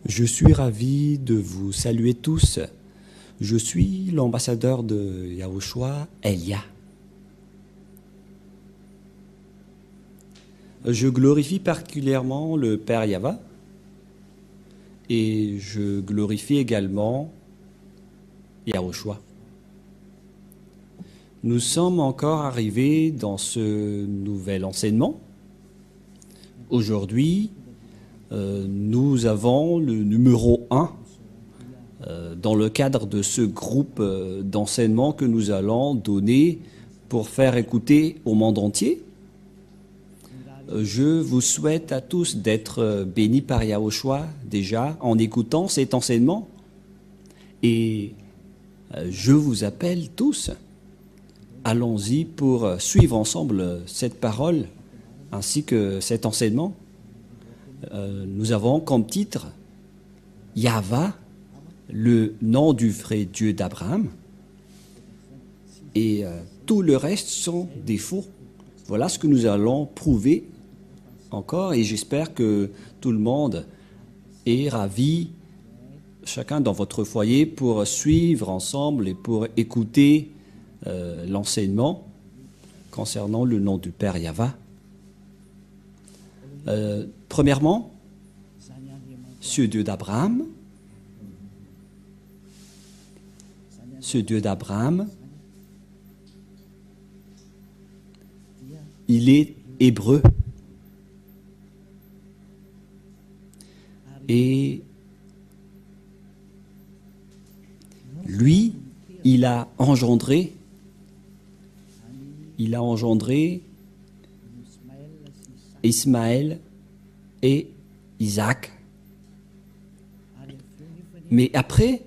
Je suis ravi de vous saluer tous. Je suis l'ambassadeur de Yahushua, Elia. Je glorifie particulièrement le Père Yava et je glorifie également Yahushua. Nous sommes encore arrivés dans ce nouvel enseignement. Aujourd'hui, nous avons le numéro 1 dans le cadre de ce groupe d'enseignement que nous allons donner pour faire écouter au monde entier. Je vous souhaite à tous d'être bénis par Yahushua déjà en écoutant cet enseignement. Et je vous appelle tous, allons-y pour suivre ensemble cette parole ainsi que cet enseignement. Nous avons comme titre Yahva, le nom du vrai Dieu d'Abraham, et tout le reste sont des faux. Voilà ce que nous allons prouver encore, et j'espère que tout le monde est ravi, chacun dans votre foyer, pour suivre ensemble et pour écouter l'enseignement concernant le nom du Père Yahva. Premièrement, ce Dieu d'Abraham, il est hébreu. Et lui, il a engendré Ismaël et Isaac. Mais après,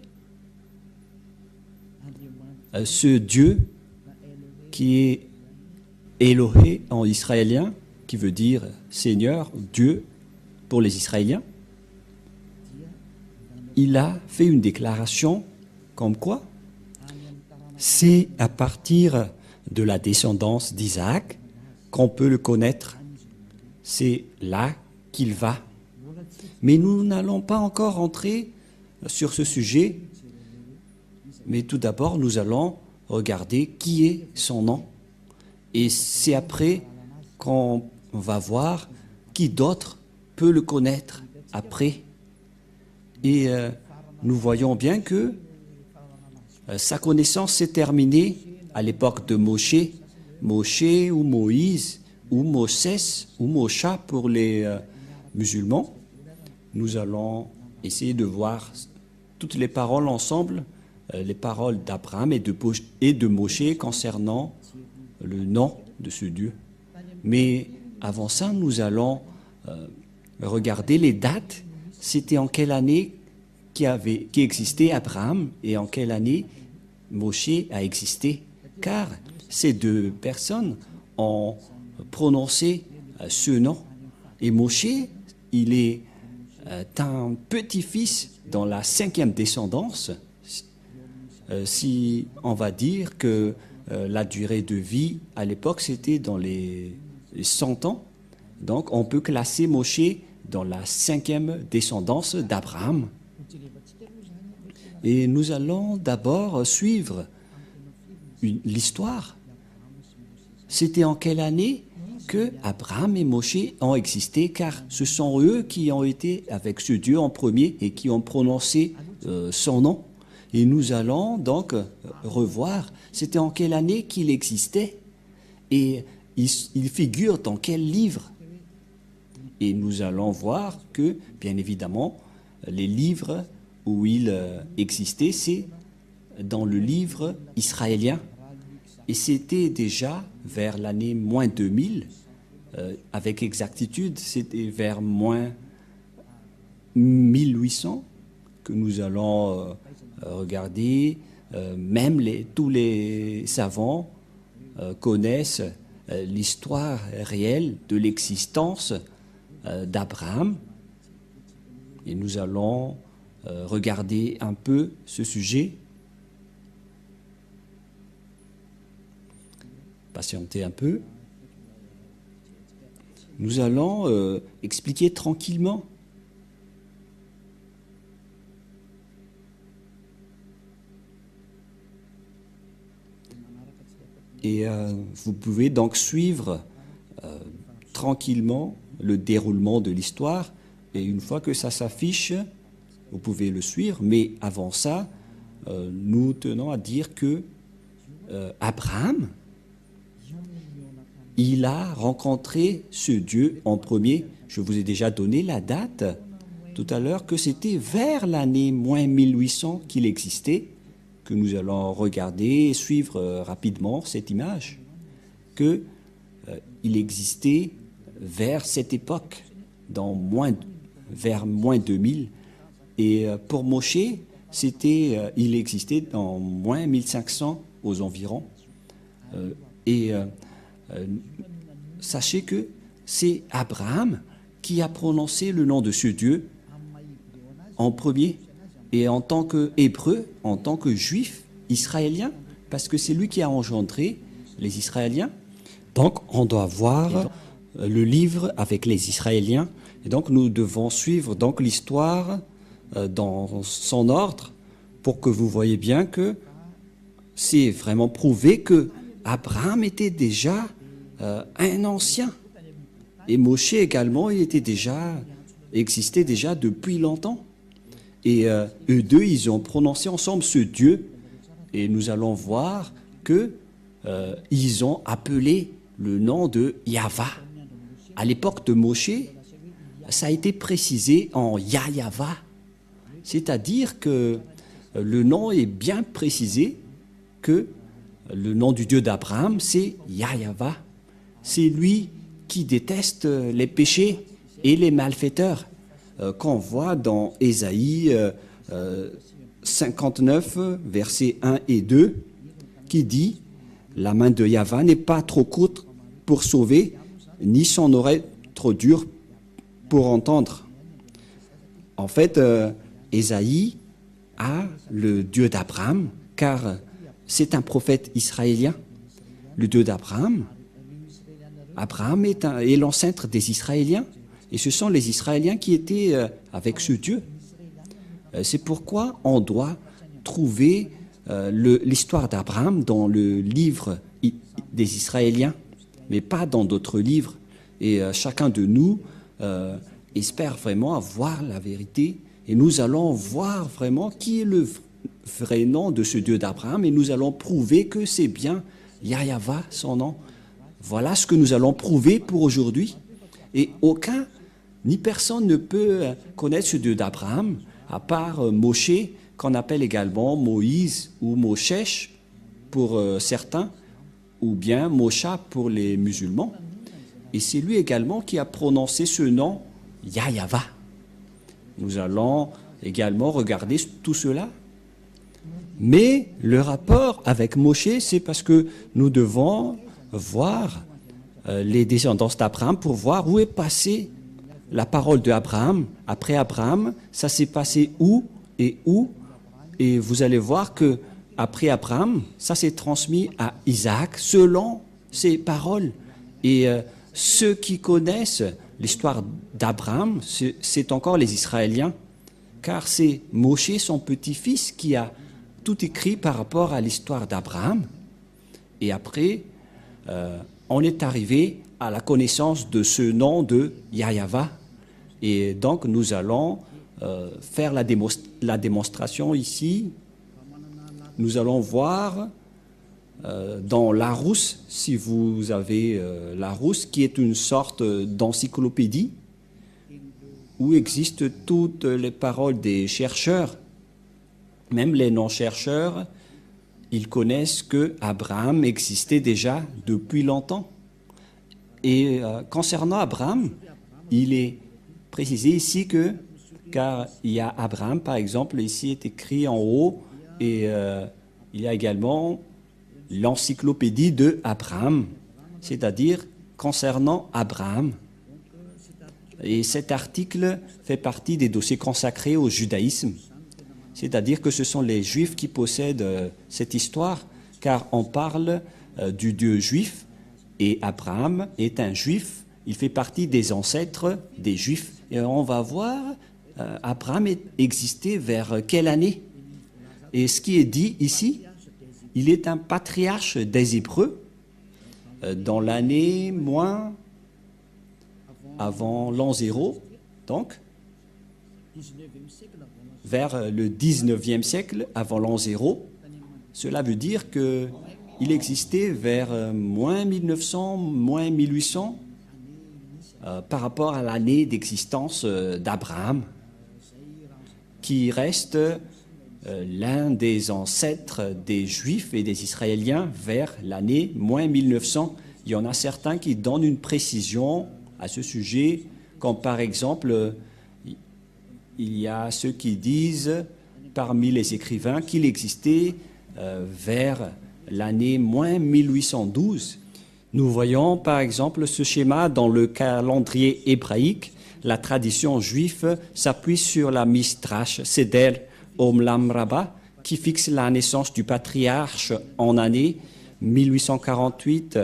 ce Dieu qui est Elohé en israélien, qui veut dire Seigneur, Dieu pour les Israéliens, il a fait une déclaration comme quoi c'est à partir de la descendance d'Isaac qu'on peut le connaître. C'est là qu'il va. Mais nous n'allons pas encore entrer sur ce sujet. Mais tout d'abord, nous allons regarder qui est son nom. Et c'est après qu'on va voir qui d'autre peut le connaître après. Et nous voyons bien que sa connaissance s'est terminée à l'époque de Moshe ou Moïse, ou Moses, ou Mosha pour les musulmans. Nous allons essayer de voir toutes les paroles ensemble, les paroles d'Abraham et de Moshe concernant le nom de ce Dieu. Mais avant ça, nous allons regarder les dates. C'était en quelle année qui existait Abraham et en quelle année Moshe a existé. Car ces deux personnes ont prononcé ce nom. Et Moshe, il est un petit-fils dans la 5e descendance. Si on va dire que la durée de vie à l'époque, c'était dans les 100 ans. Donc, on peut classer Moshe dans la 5e descendance d'Abraham. Et nous allons d'abord suivre l'histoire. C'était en quelle année que Abraham et Moshe ont existé, car ce sont eux qui ont été avec ce Dieu en premier et qui ont prononcé son nom. Et nous allons donc revoir, c'était en quelle année qu'il existait et il figure dans quel livre. Et nous allons voir que, bien évidemment, les livres où il existait, c'est dans le livre israélien. Et c'était déjà vers l'année moins 2000, avec exactitude, c'était vers moins 1800 que nous allons regarder. Même tous les savants connaissent l'histoire réelle de l'existence d'Abraham. Et nous allons regarder un peu ce sujet. Patientez un peu. Nous allons expliquer tranquillement Et vous pouvez donc suivre tranquillement le déroulement de l'histoire. Et une fois que ça s'affiche, vous pouvez le suivre. Mais avant ça, nous tenons à dire que Abraham, il a rencontré ce Dieu en premier. Je vous ai déjà donné la date tout à l'heure, que c'était vers l'année moins 1800 qu'il existait, que nous allons regarder et suivre rapidement cette image, qu'il existait vers cette époque, vers moins 2000. Et pour Moshe, il existait dans moins 1500 aux environs. Sachez que c'est Abraham qui a prononcé le nom de ce Dieu en premier, et en tant qu'Hébreu, en tant que Juif israélien, parce que c'est lui qui a engendré les Israéliens. Donc on doit voir le livre avec les Israéliens, et donc nous devons suivre donc l'histoire dans son ordre, pour que vous voyez bien que c'est vraiment prouvé que Abraham était déjà un ancien. Et Moshe également, il existait déjà depuis longtemps. Et eux deux, ils ont prononcé ensemble ce Dieu. Et nous allons voir que ils ont appelé le nom de Yahva. À l'époque de Moshe, ça a été précisé en Yahva. C'est-à-dire que le nom est bien précisé, que le nom du Dieu d'Abraham, c'est Yahva. C'est lui qui déteste les péchés et les malfaiteurs, qu'on voit dans Ésaïe 59, versets 1 et 2, qui dit « La main de Yahva n'est pas trop courte pour sauver, ni son oreille trop dure pour entendre. » En fait, Ésaïe a le Dieu d'Abraham, car c'est un prophète israélien, le Dieu d'Abraham. Abraham est l'ancêtre des Israéliens, et ce sont les Israéliens qui étaient avec ce Dieu. C'est pourquoi on doit trouver l'histoire d'Abraham dans le livre des Israéliens, mais pas dans d'autres livres. Et chacun de nous espère vraiment avoir la vérité, et nous allons voir vraiment qui est le vrai nom de ce Dieu d'Abraham, et nous allons prouver que c'est bien Yahva, son nom. Voilà ce que nous allons prouver pour aujourd'hui. Et ni personne ne peut connaître ce Dieu d'Abraham, à part Moshe, qu'on appelle également Moïse ou Moshesh pour certains, ou bien Mosha pour les musulmans. Et c'est lui également qui a prononcé ce nom, Yahva. Nous allons également regarder tout cela. Mais le rapport avec Moshe, c'est parce que nous devons voir les descendants d'Abraham pour voir où est passée la parole d'Abraham. Après Abraham, ça s'est passé où. Et vous allez voir que après Abraham, ça s'est transmis à Isaac selon ses paroles. Et ceux qui connaissent l'histoire d'Abraham, c'est encore les Israéliens, car c'est Moshe, son petit-fils, qui a tout écrit par rapport à l'histoire d'Abraham. Et après, on est arrivé à la connaissance de ce nom de Yahva. Et donc, nous allons faire la démonstration ici. Nous allons voir dans Larousse, si vous avez Larousse, qui est une sorte d'encyclopédie où existent toutes les paroles des chercheurs, même les non-chercheurs. Ils connaissent que Abraham existait déjà depuis longtemps. Et concernant Abraham, il est précisé ici car il y a Abraham, par exemple, ici est écrit en haut, et il y a également l'encyclopédie de Abraham, c'est-à-dire concernant Abraham. Et cet article fait partie des dossiers consacrés au judaïsme, c'est-à-dire que ce sont les Juifs qui possèdent cette histoire, car on parle du Dieu juif, et Abraham est un Juif, il fait partie des ancêtres des Juifs. Et on va voir, Abraham existait vers quelle année? Et ce qui est dit ici, il est un patriarche des Hébreux, dans l'année moins avant l'an 0, donc vers le 19e siècle avant l'an 0. Cela veut dire qu'il existait vers moins 1900, moins 1800 par rapport à l'année d'existence d'Abraham, qui reste l'un des ancêtres des Juifs et des Israéliens vers l'année moins 1900. Il y en a certains qui donnent une précision à ce sujet, comme par exemple, il y a ceux qui disent parmi les écrivains qu'il existait vers l'année moins 1812. Nous voyons par exemple ce schéma dans le calendrier hébraïque. La tradition juive s'appuie sur la Midrash Seder Olam Rabbah, qui fixe la naissance du patriarche en année 1848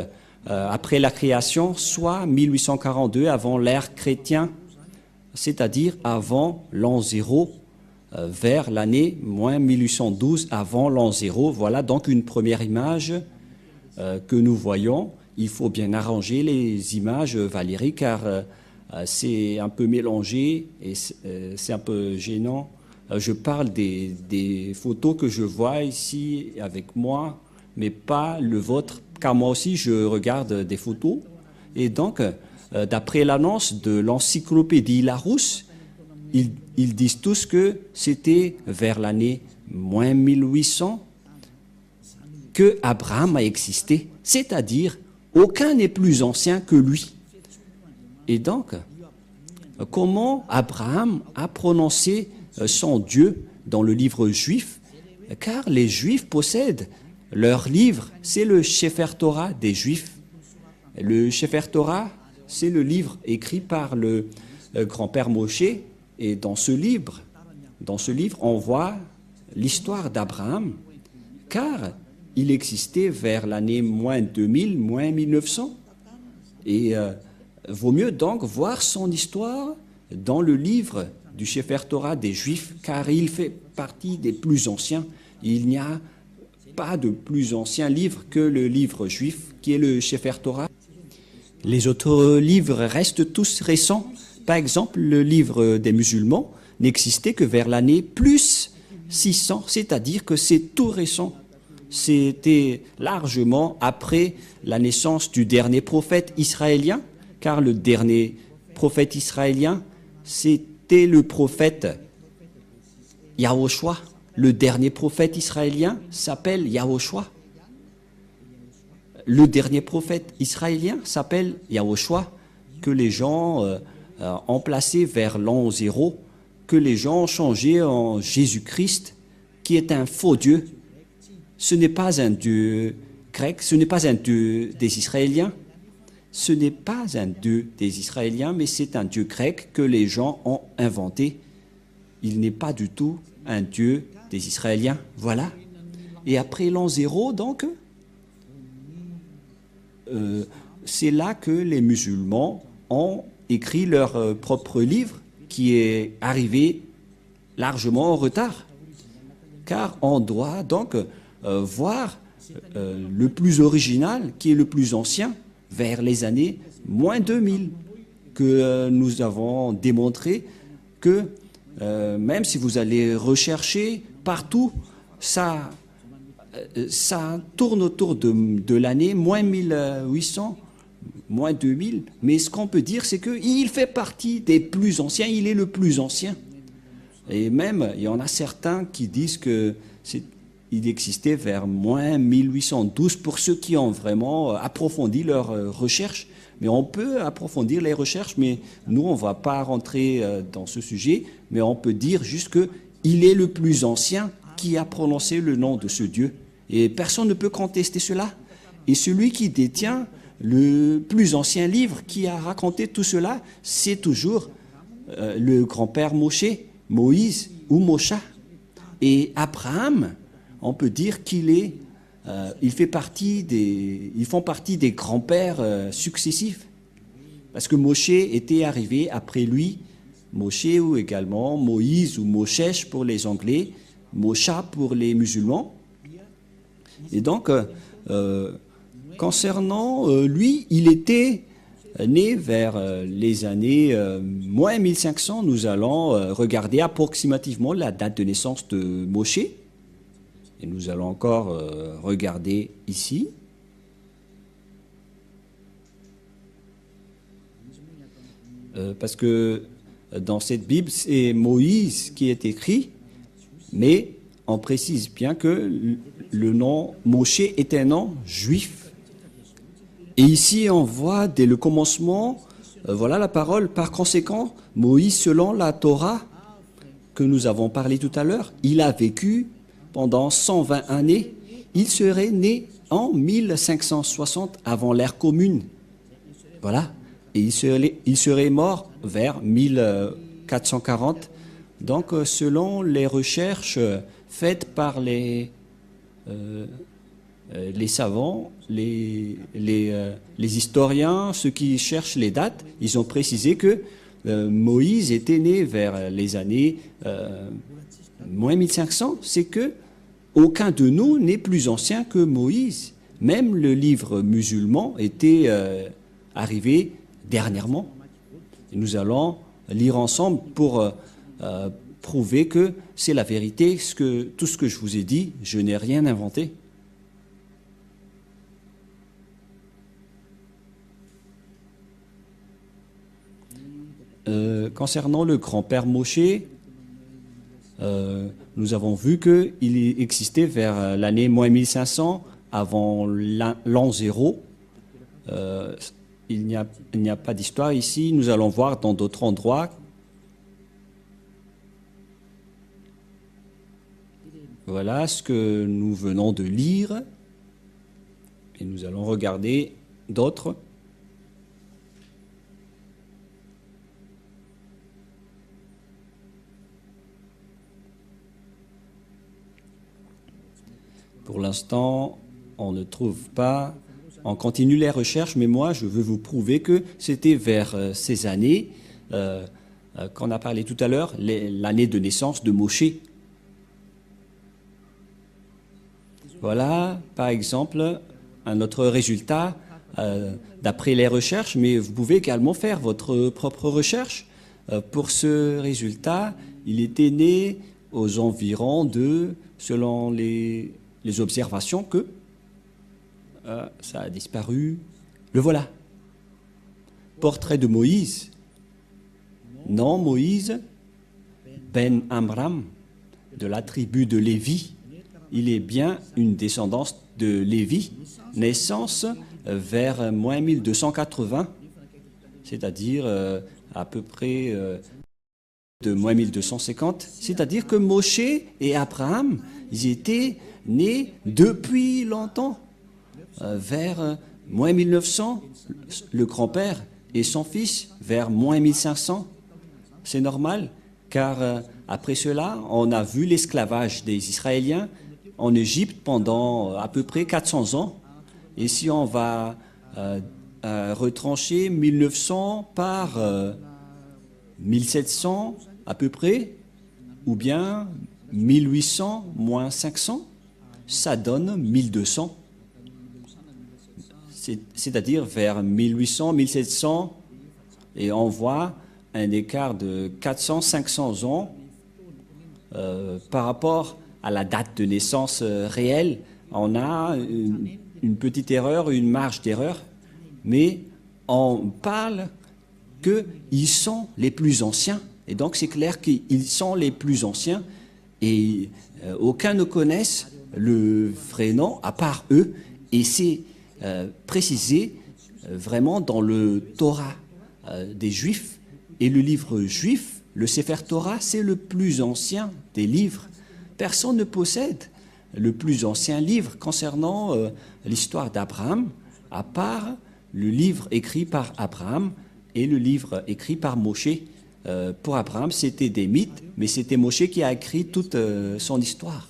après la création, soit 1842 avant l'ère chrétienne, c'est-à-dire avant l'an 0, vers l'année moins 1812 avant l'an 0. Voilà donc une première image que nous voyons. Il faut bien arranger les images, Valérie, car c'est un peu mélangé et c'est un peu gênant. Je parle des photos que je vois ici avec moi, mais pas le vôtre, car moi aussi je regarde des photos. Et donc, d'après l'annonce de l'encyclopédie Larousse, ils disent tous que c'était vers l'année moins 1800 que Abraham a existé, c'est-à-dire aucun n'est plus ancien que lui. Et donc, comment Abraham a prononcé son Dieu dans le livre juif? Car les Juifs possèdent leur livre, c'est le Sefer Torah des Juifs. Le Sefer Torah, c'est le livre écrit par le grand-père Moshe. Et dans ce livre, on voit l'histoire d'Abraham, car il existait vers l'année moins 2000, moins 1900. Et vaut mieux donc voir son histoire dans le livre du Sefer Torah des Juifs, car il fait partie des plus anciens. Il n'y a pas de plus ancien livre que le livre juif, qui est le Sefer Torah. Les autres livres restent tous récents. Par exemple, le livre des musulmans n'existait que vers l'année plus 600, c'est-à-dire que c'est tout récent. C'était largement après la naissance du dernier prophète israélien, car le dernier prophète israélien, c'était le prophète Yahushua. Le dernier prophète israélien s'appelle Yahushua. Le dernier prophète israélien s'appelle Yahushua, que les gens ont placé vers l'an 0, que les gens ont changé en Jésus-Christ, qui est un faux Dieu. Ce n'est pas un Dieu grec, ce n'est pas un Dieu des Israéliens. Ce n'est pas un Dieu des Israéliens, mais c'est un Dieu grec que les gens ont inventé. Il n'est pas du tout un Dieu des Israéliens. Voilà. Et après l'an 0, donc, c'est là que les musulmans ont écrit leur propre livre, qui est arrivé largement en retard. Car on doit donc voir le plus original, qui est le plus ancien, vers les années moins 2000, que nous avons démontré que même si vous allez rechercher partout, ça tourne autour de l'année moins 1800, moins 2000, mais ce qu'on peut dire, c'est qu'il fait partie des plus anciens, il est le plus ancien. Et même, il y en a certains qui disent qu'il existait vers moins 1812 pour ceux qui ont vraiment approfondi leurs recherches. Mais on peut approfondir les recherches, mais nous, on ne va pas rentrer dans ce sujet, mais on peut dire juste qu'il est le plus ancien qui a prononcé le nom de ce Dieu. Et personne ne peut contester cela. Et celui qui détient le plus ancien livre qui a raconté tout cela, c'est toujours le grand-père Moshe, Moïse ou Moshe. Et Abraham, on peut dire ils font partie des grands-pères successifs. Parce que Moshe était arrivé après lui, Moshe ou également Moïse ou Moshe pour les Anglais, Moshe pour les musulmans. Et donc, concernant lui, il était né vers les années moins 1500. Nous allons regarder approximativement la date de naissance de Moshe. Et nous allons encore regarder ici. Parce que dans cette Bible, c'est Moïse qui est écrit, mais on précise bien que le nom Moshe est un nom juif. Et ici, on voit dès le commencement, voilà la parole, par conséquent, Moïse, selon la Torah que nous avons parlé tout à l'heure, il a vécu pendant 120 années. Il serait né en 1560 avant l'ère commune. Voilà. Et il serait mort vers 1440. Donc, selon les recherches faites par les savants, les historiens, ceux qui cherchent les dates, ils ont précisé que Moïse était né vers les années moins 1500. C'est que aucun de nous n'est plus ancien que Moïse. Même le livre musulman était arrivé dernièrement. Et nous allons lire ensemble pour prouver que c'est la vérité, tout ce que je vous ai dit, je n'ai rien inventé. Concernant le grand-père Moshe, nous avons vu qu'il existait vers l'année moins 1500, avant l'an 0. Il n'y a pas d'histoire ici. Nous allons voir dans d'autres endroits. Voilà ce que nous venons de lire. Et nous allons regarder d'autres. Pour l'instant, on ne trouve pas. On continue les recherches, mais moi, je veux vous prouver que c'était vers ces années qu'on a parlé tout à l'heure, l'année de naissance de Moshe. Voilà, par exemple, un autre résultat d'après les recherches, mais vous pouvez également faire votre propre recherche. Pour ce résultat, il était né aux environs de, selon les observations, que ça a disparu. Le voilà. Portrait de Moïse. Non, Moïse, Ben Amram, de la tribu de Lévi. Il est bien une descendance de Lévi. Naissance vers moins 1280, c'est-à-dire à peu près de moins 1250. C'est-à-dire que Moshe et Abraham, ils étaient nés depuis longtemps. Vers moins 1900, le grand-père et son fils vers moins 1500. C'est normal, car après cela, on a vu l'esclavage des Israéliens en Égypte pendant à peu près 400 ans. Et si on va retrancher 1900 par 1700 à peu près, ou bien 1800 moins 500, ça donne 1200. C'est-à-dire vers 1800, 1700, et on voit un écart de 400, 500 ans par rapport à la date de naissance réelle. On a une petite erreur, une marge d'erreur, mais on parle qu'ils sont les plus anciens. Et donc c'est clair qu'ils sont les plus anciens, et aucun ne connaisse le vrai nom à part eux, et c'est précisé vraiment dans le Torah des Juifs. Et le livre juif, le Sefer Torah, c'est le plus ancien des livres. Personne ne possède le plus ancien livre concernant l'histoire d'Abraham, à part le livre écrit par Abraham et le livre écrit par Moshe. Pour Abraham, c'était des mythes, mais c'était Moshe qui a écrit toute son histoire.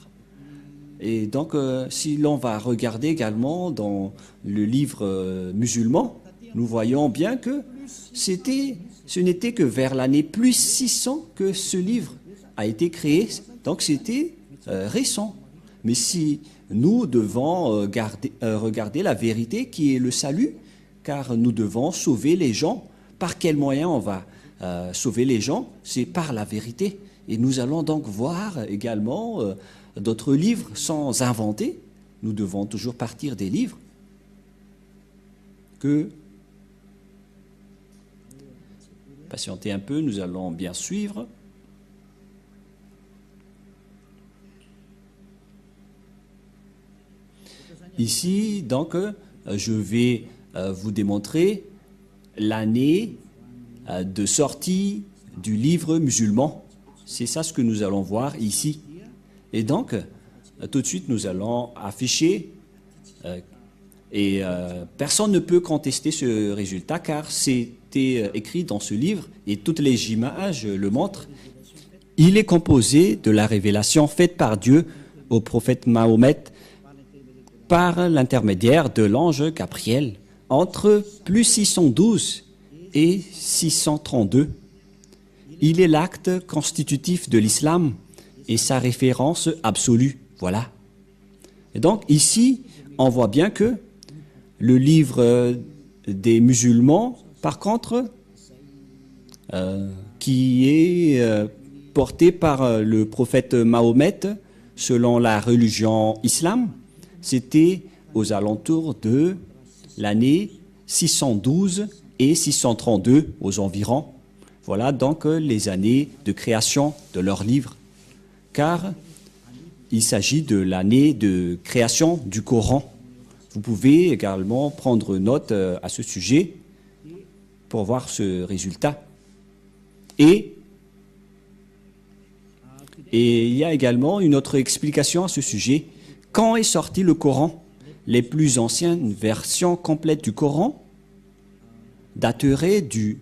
Et donc, si l'on va regarder également dans le livre musulman, nous voyons bien que ce n'était que vers l'année plus 600 que ce livre a été créé. Donc, c'était récent. Mais si nous devons regarder la vérité qui est le salut, car nous devons sauver les gens. Par quel moyen on va sauver les gens? C'est par la vérité. Et nous allons donc voir également d'autres livres sans inventer. Nous devons toujours partir des livres que... Patientez un peu, nous allons bien suivre. Ici, donc, je vais vous démontrer l'année de sortie du livre musulman. C'est ça ce que nous allons voir ici. Et donc, tout de suite, nous allons afficher, et personne ne peut contester ce résultat, car c'était écrit dans ce livre, et toutes les images le montrent. Il est composé de la révélation faite par Dieu au prophète Mahomet, par l'intermédiaire de l'ange Gabriel, entre plus 612 et 632. Il est l'acte constitutif de l'islam et sa référence absolue. Voilà. Et donc ici, on voit bien que le livre des musulmans, par contre, qui est porté par le prophète Mahomet, selon la religion islam, c'était aux alentours de l'année 612 et 632 aux environs. Voilà donc les années de création de leur livre, car il s'agit de l'année de création du Coran. Vous pouvez également prendre note à ce sujet pour voir ce résultat. Et il y a également une autre explication à ce sujet. Quand est sorti le Coran? Les plus anciennes versions complètes du Coran dateraient du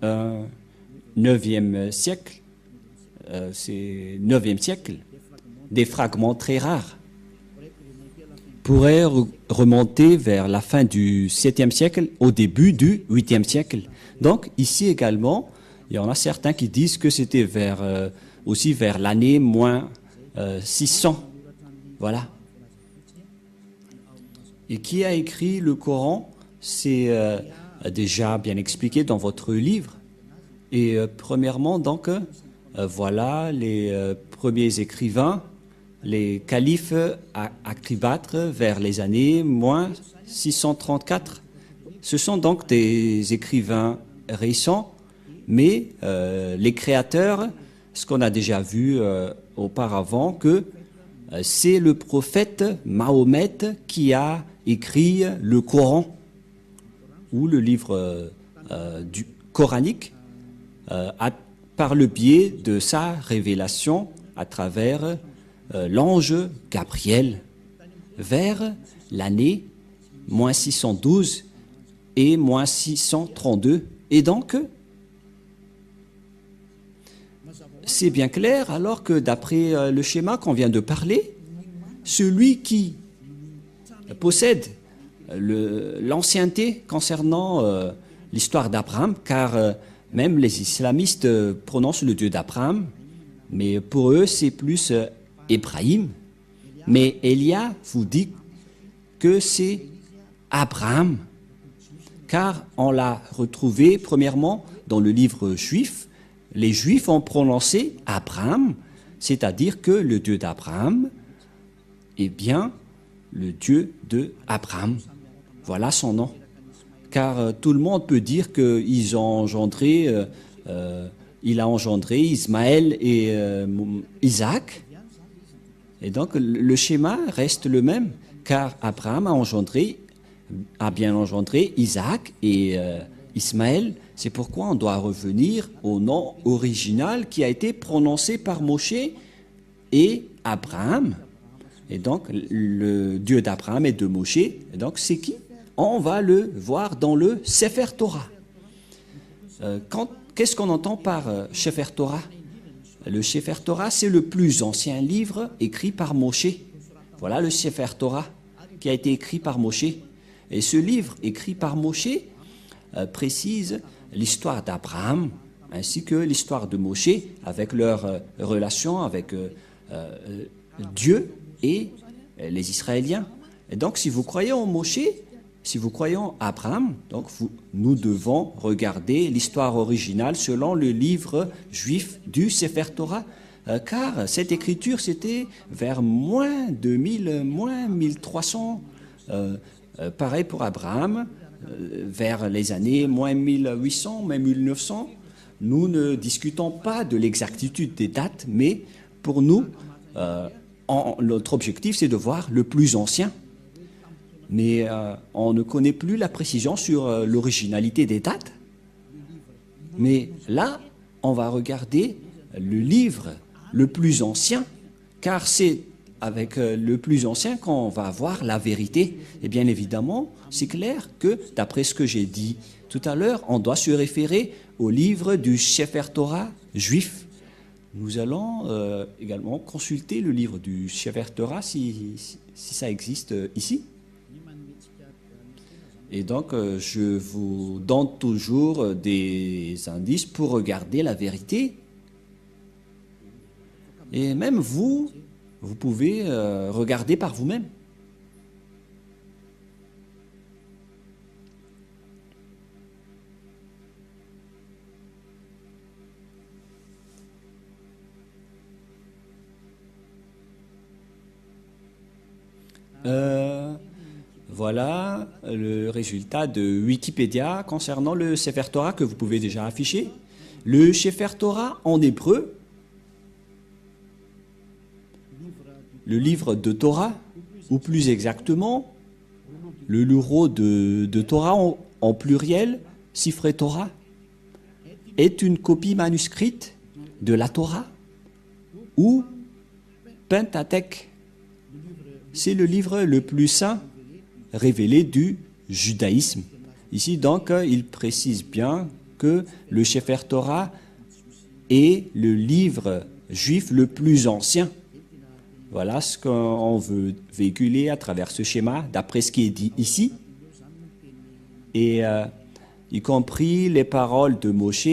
9e siècle. C'est 9e siècle. Des fragments très rares pourraient remonter vers la fin du 7e siècle, au début du 8e siècle. Donc ici également, il y en a certains qui disent que c'était aussi vers l'année moins 600. Voilà. Et qui a écrit le Coran? C'est déjà bien expliqué dans votre livre. Et premièrement, donc, voilà les premiers écrivains, les califes à Cléopâtre vers les années moins 634. Ce sont donc des écrivains récents, mais les créateurs, ce qu'on a déjà vu auparavant, que c'est le prophète Mahomet qui a écrit le Coran, ou le livre du coranique, par le biais de sa révélation à travers l'ange Gabriel, vers l'année moins 612 et moins 632. Et donc, c'est bien clair, alors que d'après le schéma qu'on vient de parler, celui qui possède l'ancienneté concernant l'histoire d'Abraham, car même les islamistes prononcent le Dieu d'Abraham, mais pour eux c'est plus Ibrahim. Mais Elia vous dit que c'est Abraham, car on l'a retrouvé premièrement dans le livre juif. Les Juifs ont prononcé Abraham, c'est-à-dire que le Dieu d'Abraham est bien le Dieu de Abraham. Voilà son nom. Car tout le monde peut dire qu'il a engendré Ismaël et Isaac. Et donc le schéma reste le même, car Abraham a bien engendré Isaac et Ismaël. C'est pourquoi on doit revenir au nom original qui a été prononcé par Moshe et Abraham. Et donc, le Dieu d'Abraham et de Moshe, et donc c'est qui? On va le voir dans le Sefer Torah. Qu'est-ce qu'on entend par Sefer Torah? Le Sefer Torah, c'est le plus ancien livre écrit par Moshe. Voilà le Sefer Torah qui a été écrit par Moshe. Et ce livre écrit par Moshe précise l'histoire d'Abraham ainsi que l'histoire de Moshe avec leur relation avec Dieu et les Israéliens. Et donc, si vous croyez en Moshe, si vous croyez en Abraham, donc nous devons regarder l'histoire originale selon le livre juif du Sefer Torah, car cette écriture, c'était vers moins 2000, moins 1300, pareil pour Abraham, vers les années moins 1800, même 1900. Nous ne discutons pas de l'exactitude des dates, mais pour nous, notre objectif, c'est de voir le plus ancien. Mais on ne connaît plus la précision sur l'originalité des dates. Mais là, on va regarder le livre le plus ancien, car c'est avec le plus ancien qu'on va voir la vérité. Et bien évidemment, c'est clair que, d'après ce que j'ai dit tout à l'heure, on doit se référer au livre du Sefer Torah juif. Nous allons également consulter le livre du Sefer Torah si ça existe ici. Et donc, je vous donne toujours des indices pour regarder la vérité. Et même vous pouvez regarder par vous-même. Voilà le résultat de Wikipédia concernant le Sefer Torah que vous pouvez déjà afficher. Le Sefer Torah en hébreu, le livre de Torah, ou plus exactement, le livre de Torah en pluriel, Sifrei Torah, est une copie manuscrite de la Torah ou Pentateuch. C'est le livre le plus saint révélé du judaïsme. Ici, donc, il précise bien que le Sefer Torah est le livre juif le plus ancien. Voilà ce qu'on veut véhiculer à travers ce schéma, d'après ce qui est dit ici. Et y compris les paroles de Moshe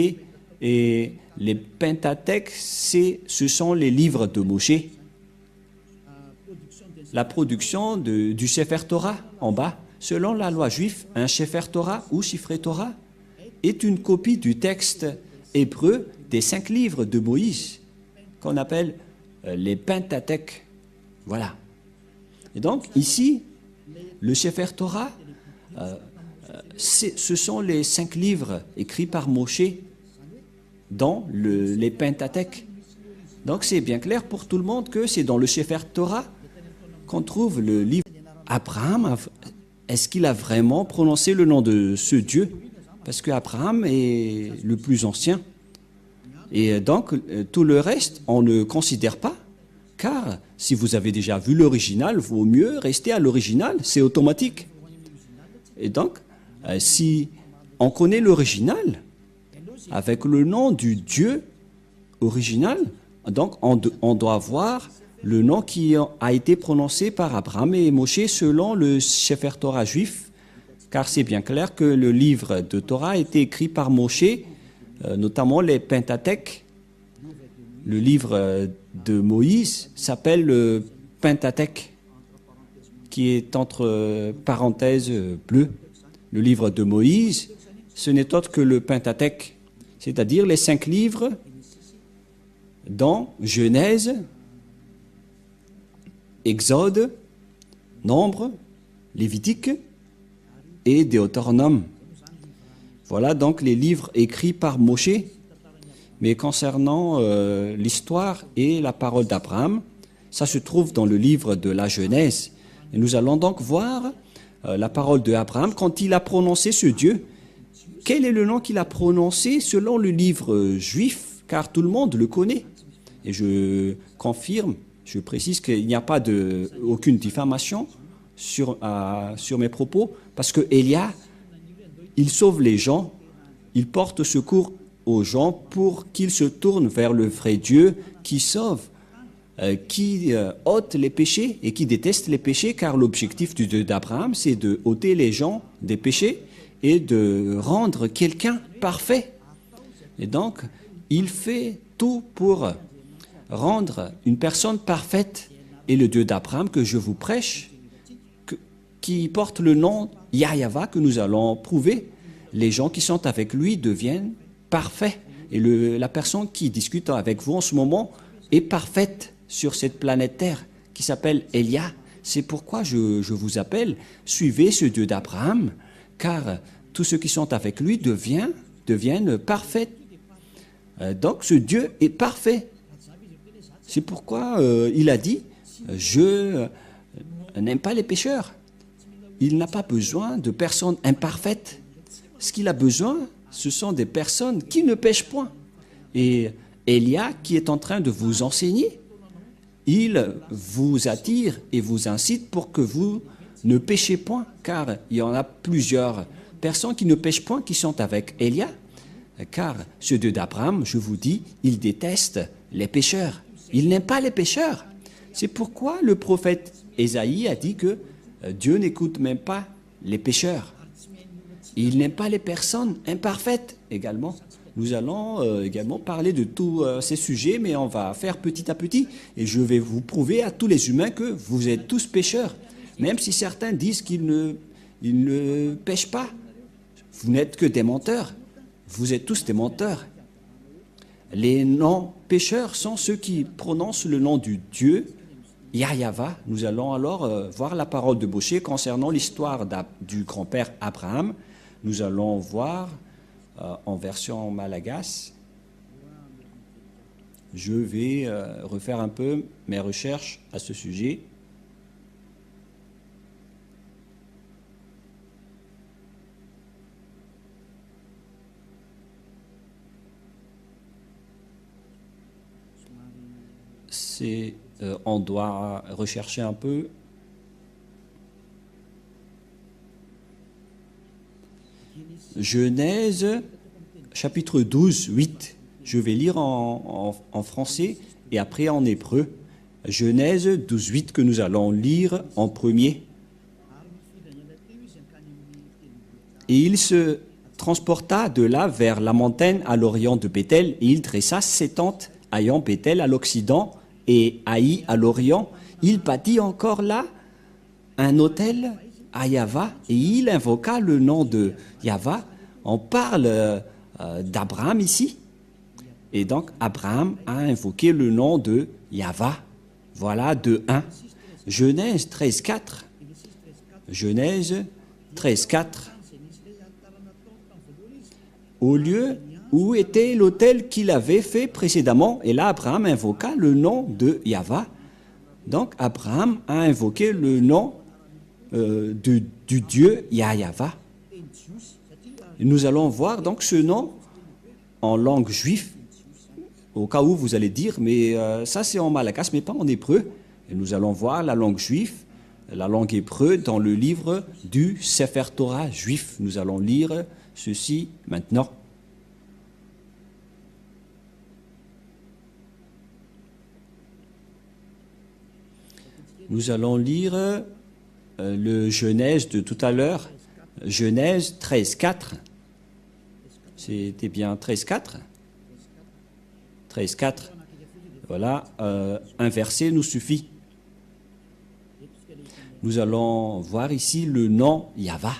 et les Pentateuch, ce sont les livres de Moshe. La production du Sefer Torah en bas, selon la loi juive, un Sefer Torah ou Sifrei Torah est une copie du texte hébreu des 5 livres de Moïse, qu'on appelle les Pentateuch. Voilà. Et donc, ici, le Sefer Torah, ce sont les 5 livres écrits par Moshe dans les Pentateuch. Donc, c'est bien clair pour tout le monde que c'est dans le Sefer Torah qu'on trouve le livre. Abraham, est-ce qu'il a vraiment prononcé le nom de ce Dieu? Parce qu'Abraham est le plus ancien. Et donc, tout le reste, on ne considère pas, car si vous avez déjà vu l'original, vaut mieux rester à l'original, c'est automatique. Et donc, si on connaît l'original, avec le nom du Dieu original, donc on doit voir le nom qui a été prononcé par Abraham et Moshe selon le Sefer Torah juif, car c'est bien clair que le livre de Torah a été écrit par Moshe, notamment les Pentateuch. Le livre de Moïse s'appelle le Pentateuch, qui est entre parenthèses bleues. Le livre de Moïse, ce n'est autre que le Pentateuch, c'est-à-dire les 5 livres dans Genèse, Exode, Nombre, Lévitique et Deutéronome. Voilà donc les livres écrits par Moshe. Mais concernant l'histoire et la parole d'Abraham, ça se trouve dans le livre de la Genèse. Et nous allons donc voir la parole d'Abraham quand il a prononcé ce Dieu. Quel est le nom qu'il a prononcé selon le livre juif, car tout le monde le connaît. Et je confirme, je précise qu'il n'y a pas aucune diffamation sur mes propos, parce que Élia, il sauve les gens, il porte secours aux gens pour qu'ils se tournent vers le vrai Dieu qui sauve, qui ôte les péchés et qui déteste les péchés, car l'objectif du Dieu d'Abraham, c'est de ôter les gens des péchés et de rendre quelqu'un parfait. Et donc, il fait tout pour rendre une personne parfaite. est le Dieu d'Abraham que je vous prêche, qui porte le nom Yahva, que nous allons prouver. Les gens qui sont avec lui deviennent parfaits. Et la personne qui discute avec vous en ce moment est parfaite sur cette planète Terre qui s'appelle Elia. C'est pourquoi je vous appelle, suivez ce Dieu d'Abraham, car tous ceux qui sont avec lui deviennent parfaits. Donc ce Dieu est parfait. C'est pourquoi il a dit, je n'aime pas les pécheurs. Il n'a pas besoin de personnes imparfaites. Ce qu'il a besoin, ce sont des personnes qui ne pêchent point. Et Elia, qui est en train de vous enseigner, il vous attire et vous incite pour que vous ne péchez point, car il y en a plusieurs personnes qui ne pêchent point qui sont avec Elia, car ce Dieu d'Abraham, je vous dis, il déteste les pécheurs. Il n'aime pas les pécheurs. C'est pourquoi le prophète Ésaïe a dit que Dieu n'écoute même pas les pécheurs. Il n'aime pas les personnes imparfaites également. Nous allons également parler de tous ces sujets, mais on va faire petit à petit. Et je vais vous prouver à tous les humains que vous êtes tous pécheurs. Même si certains disent qu'ils ne pêchent pas. Vous n'êtes que des menteurs. Vous êtes tous des menteurs. Les non-pécheurs sont ceux qui prononcent le nom du Dieu Yahva. Nous allons alors voir la parole de Moshe concernant l'histoire du grand-père Abraham. Nous allons voir en version malagasy. Je vais refaire un peu mes recherches à ce sujet. On doit rechercher un peu. Genèse, chapitre 12, 8. Je vais lire en français et après en hébreu. Genèse 12, 8 que nous allons lire en premier. Et il se transporta de là vers la montagne à l'orient de Béthel, et il dressa ses tentes, ayant Béthel à l'occident et Haï à l'orient. Il bâtit encore là un autel à Yahva, et il invoqua le nom de Yahva. On parle d'Abraham ici, et donc Abraham a invoqué le nom de Yahva. Voilà de 1. Genèse 13, 4. Genèse 13, 4. Au lieu où était l'autel qu'il avait fait précédemment, et là Abraham invoqua le nom de Yahva. Donc Abraham a invoqué le nom du Dieu Yahva. Nous allons voir donc ce nom en langue juive, au cas où vous allez dire, mais ça c'est en malagasy, mais pas en hébreu. Et nous allons voir la langue juive, la langue hébreu dans le livre du Sefer Torah juif. Nous allons lire ceci maintenant. Nous allons lire le Genèse de tout à l'heure, Genèse 13, 4. C'était bien 13, 4 13, 4. Voilà, un verset nous suffit. Nous allons voir ici le nom Yahva.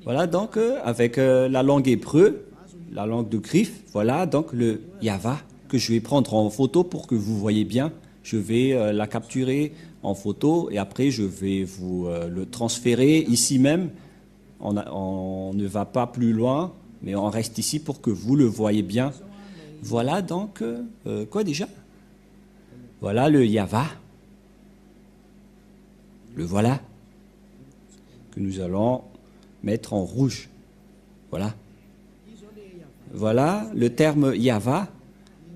Voilà donc avec la langue hébreu, la langue de griffe, voilà donc le Yahva que je vais prendre en photo pour que vous voyez bien. Je vais la capturer en photo et après je vais vous le transférer ici même. On ne va pas plus loin, mais on reste ici pour que vous le voyez bien. Voilà donc, quoi déjà? Voilà le Yahva. Le voilà, que nous allons mettre en rouge. Voilà. Voilà le terme Yahva,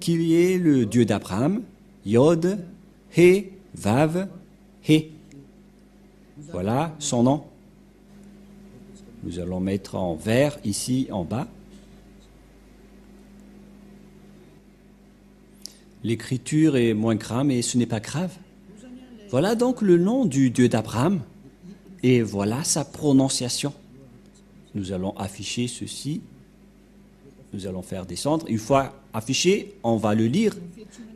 qui est le Dieu d'Abraham. Yod, He, Vav, He. Voilà son nom. Nous allons mettre en vert ici en bas. L'écriture est moins grave, mais ce n'est pas grave. Voilà donc le nom du Dieu d'Abraham. Et voilà sa prononciation. Nous allons afficher ceci. nous allons faire descendre. Une fois affiché, on va le lire.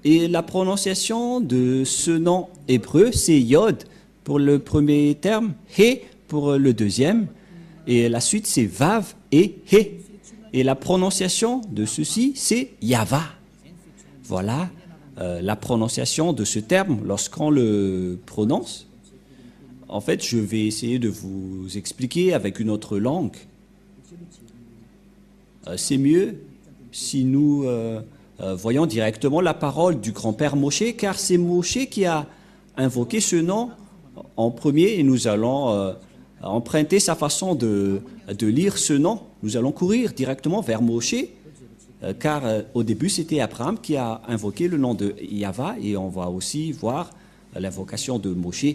Et la prononciation de ce nom hébreu, c'est Yod pour le premier terme, He pour le deuxième. Et la suite, c'est Vav et He. Et la prononciation de ceci, c'est Yava. Voilà la prononciation de ce terme lorsqu'on le prononce. En fait, je vais essayer de vous expliquer avec une autre langue. C'est mieux si nous voyons directement la parole du grand-père Moshe, car c'est Moshe qui a invoqué ce nom en premier et nous allons emprunter sa façon de lire ce nom. Nous allons courir directement vers Moshe, car au début c'était Abraham qui a invoqué le nom de Yahva et on va aussi voir l'invocation de Moshe.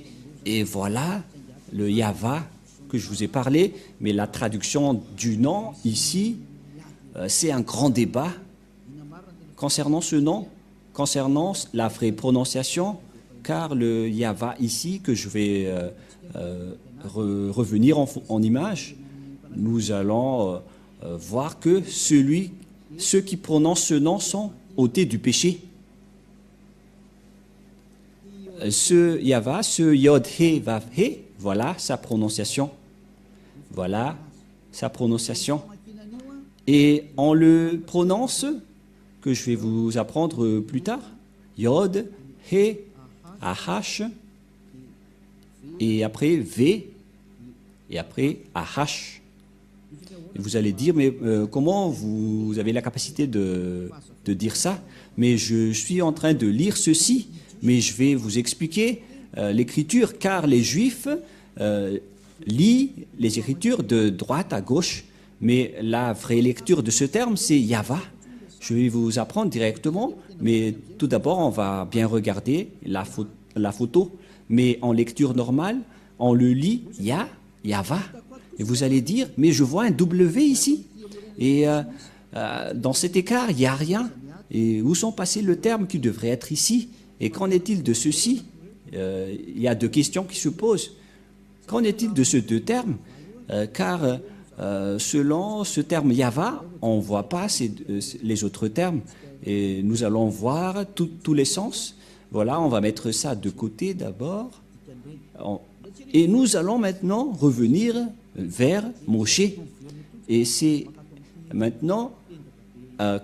Et voilà le Yahva que je vous ai parlé, mais la traduction du nom ici, c'est un grand débat concernant ce nom, concernant la vraie prononciation, car le Yahva ici, que je vais revenir en image, nous allons voir que ceux qui prononcent ce nom sont ôtés du péché. Ce Yahva, ce Yod He Vav He, voilà sa prononciation. Voilà sa prononciation. Et on le prononce, que je vais vous apprendre plus tard, Yod, He, Ahash, et après V, et après Ahash. Et vous allez dire, mais comment vous avez la capacité de dire ça? Mais je suis en train de lire ceci, mais je vais vous expliquer l'écriture, car les Juifs lisent les écritures de droite à gauche, mais la vraie lecture de ce terme, c'est Yahva. Je vais vous apprendre directement, mais tout d'abord, on va bien regarder la photo, mais en lecture normale, on le lit Yahva. Et vous allez dire, mais je vois un W ici, et dans cet écart, il n'y a rien. Et où sont passés le terme qui devrait être ici? Et qu'en est-il de ceci? Il y a deux questions qui se posent. Qu'en est-il de ces deux termes? Car selon ce terme Yahva, on ne voit pas les autres termes. Et nous allons voir tous les sens. Voilà, on va mettre ça de côté d'abord. Et nous allons maintenant revenir vers Moshe. Et c'est maintenant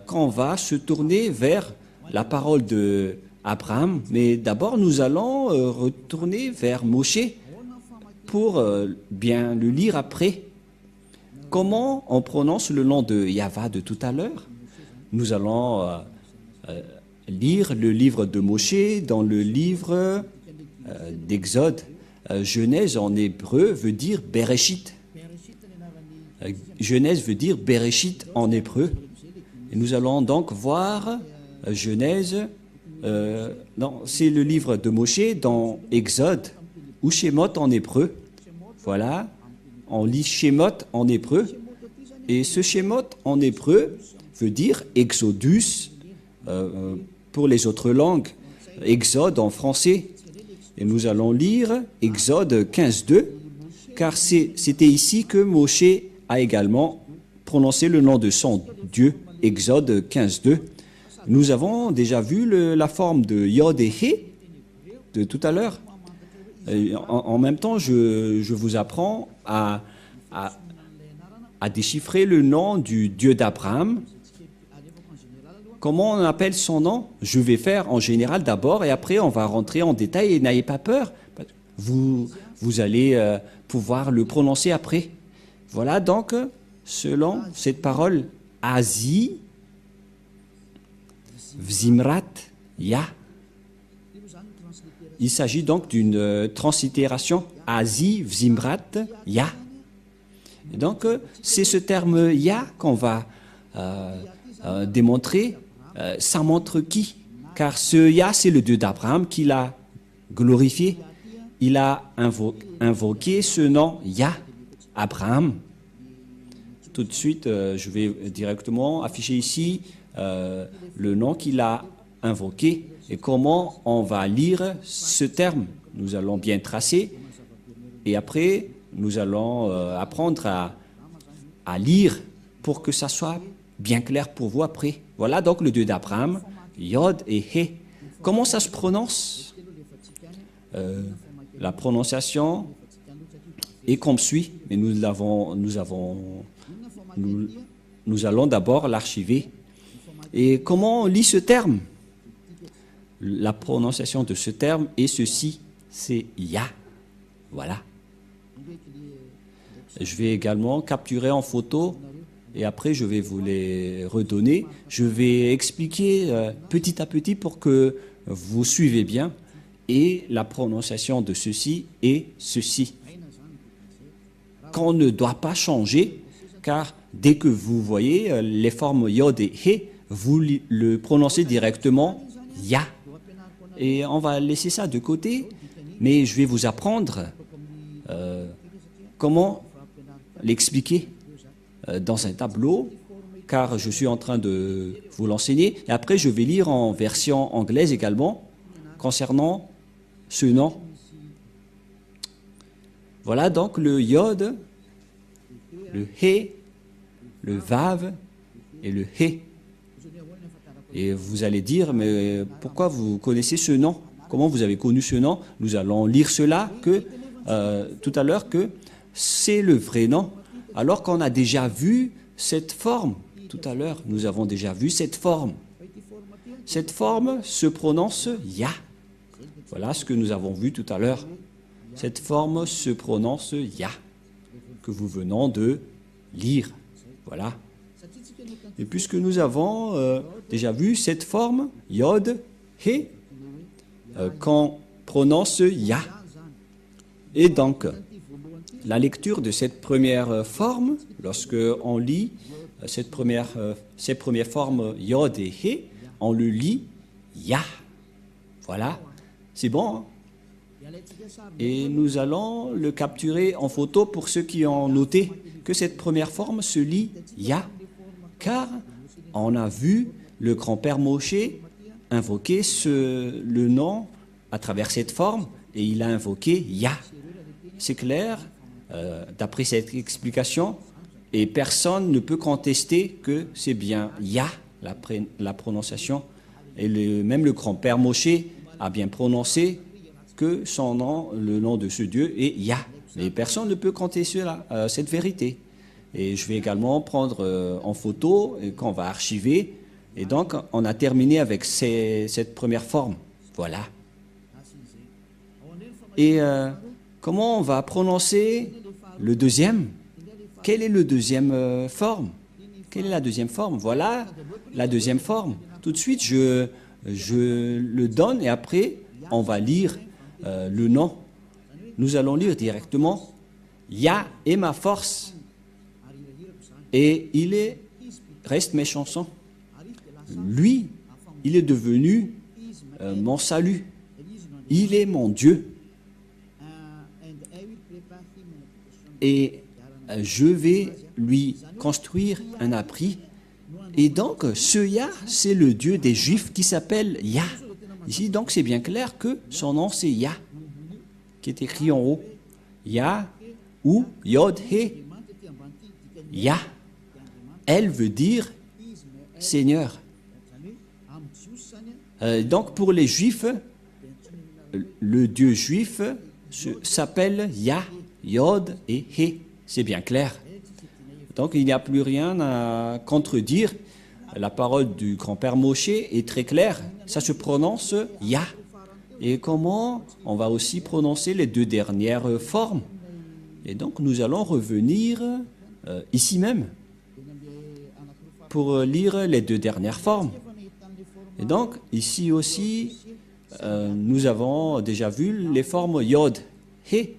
qu'on va se tourner vers la parole de Abraham, mais d'abord nous allons retourner vers Moshe pour bien le lire après. Comment on prononce le nom de Yahva de tout à l'heure? Nous allons lire le livre de Moshe dans le livre d'Exode. Genèse en hébreu veut dire Bereshit. Genèse veut dire Bereshit en hébreu. Et nous allons donc voir Genèse. Non, c'est le livre de Moshe dans Exode ou Shemot en hébreu. Voilà, on lit Shemot en hébreu. Et ce Shemot en hébreu veut dire Exodus pour les autres langues, Exode en français. Et nous allons lire Exode 15.2, car c'était ici que Moshe a également prononcé le nom de son Dieu, Exode 15.2. Nous avons déjà vu la forme de Yod et He de tout à l'heure. En même temps, je vous apprends à déchiffrer le nom du Dieu d'Abraham. Comment on appelle son nom? Je vais faire en général d'abord et après on va rentrer en détail et n'ayez pas peur. Vous allez pouvoir le prononcer après. Voilà donc, selon cette parole, Azi, Vzimrat, Ya. Il s'agit donc d'une translittération Azi, Vzimrat, Ya. Et donc, c'est ce terme Ya qu'on va démontrer. Ça montre qui? Car ce Ya, c'est le Dieu d'Abraham qui l'a glorifié. Il a invoqué ce nom Ya, Abraham. Tout de suite, je vais directement afficher ici le nom qu'il a invoqué et comment on va lire ce terme. Nous allons bien tracer et après, nous allons apprendre à lire pour que ça soit bien clair pour vous après. Voilà donc le Dieu d'Abraham, Yod et He. Comment ça se prononce? La prononciation est comme suit, mais nous allons d'abord l'archiver. Et comment on lit ce terme? La prononciation de ce terme est ceci, c'est Ya. Voilà. Je vais également capturer en photo et après je vais vous les redonner. Je vais expliquer petit à petit pour que vous suivez bien. Et la prononciation de ceci est ceci. Qu'on ne doit pas changer, car dès que vous voyez les formes Yod et He, vous le prononcez directement Ya. Et on va laisser ça de côté, mais je vais vous apprendre comment l'expliquer dans un tableau, car je suis en train de vous l'enseigner. Et après, je vais lire en version anglaise également, concernant ce nom. Voilà donc le Yod, le He, le Vav et le He. Et vous allez dire, mais pourquoi vous connaissez ce nom? Comment vous avez connu ce nom? Nous allons lire cela tout à l'heure que c'est le vrai nom, alors qu'on a déjà vu cette forme. Tout à l'heure, nous avons déjà vu cette forme. Cette forme se prononce Ya. Voilà ce que nous avons vu tout à l'heure. Cette forme se prononce Ya, que vous venons de lire. Voilà. Et puisque nous avons déjà vu cette forme, Yod, He, qu'on prononce Ya. Et donc, la lecture de cette première forme, lorsque on lit ces premières formes Yod et He, on le lit Ya. Voilà, c'est bon, hein? Et nous allons le capturer en photo pour ceux qui ont noté que cette première forme se lit Ya, car on a vu le grand-père Moshe invoquer le nom à travers cette forme, et il a invoqué Ya. C'est clair, d'après cette explication, et personne ne peut contester que c'est bien Ya, la prononciation, et même le grand-père Moshe a bien prononcé que son nom, le nom de ce Dieu est Ya. Mais personne ne peut contester cette vérité. Et je vais également prendre en photo et qu'on va archiver. Et donc, on a terminé avec cette première forme. Voilà. Et comment on va prononcer le deuxième? Quelle est le deuxième forme? Quelle est la deuxième forme? Voilà la deuxième forme. Tout de suite, je le donne et après, on va lire le nom. Nous allons lire directement Ya est ma force et reste mes chansons. Lui, il est devenu mon salut. Il est mon Dieu. Et je vais lui construire un abri. Et donc, ce Ya, c'est le Dieu des Juifs qui s'appelle Ya. Ici, donc, c'est bien clair que son nom, c'est Ya, qui est écrit en haut. Ya ou Yod He. Ya. Elle veut dire Seigneur. Donc, pour les Juifs, le Dieu juif s'appelle Ya, Yod et He. C'est bien clair. Donc, il n'y a plus rien à contredire. La parole du grand-père Moshe est très claire. Ça se prononce Ya. Et comment on va aussi prononcer les deux dernières formes. Et donc, nous allons revenir ici même pour lire les deux dernières formes. Et donc, ici aussi, nous avons déjà vu les formes Yod, He.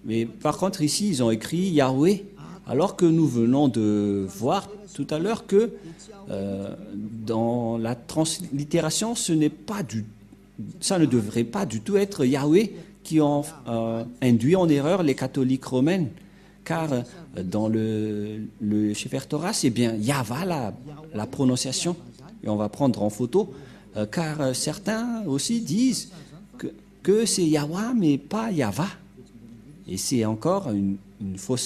Mais par contre, ici, ils ont écrit Yahweh. Alors que nous venons de voir tout à l'heure que dans la translittération, ça ne devrait pas du tout être Yahweh qui ont induit en erreur les catholiques romains. Car dans le Sefer Torah, c'est bien Yahva la prononciation. Et on va prendre en photo, car certains aussi disent que c'est Yahwa, mais pas Yahva. Et c'est encore un faux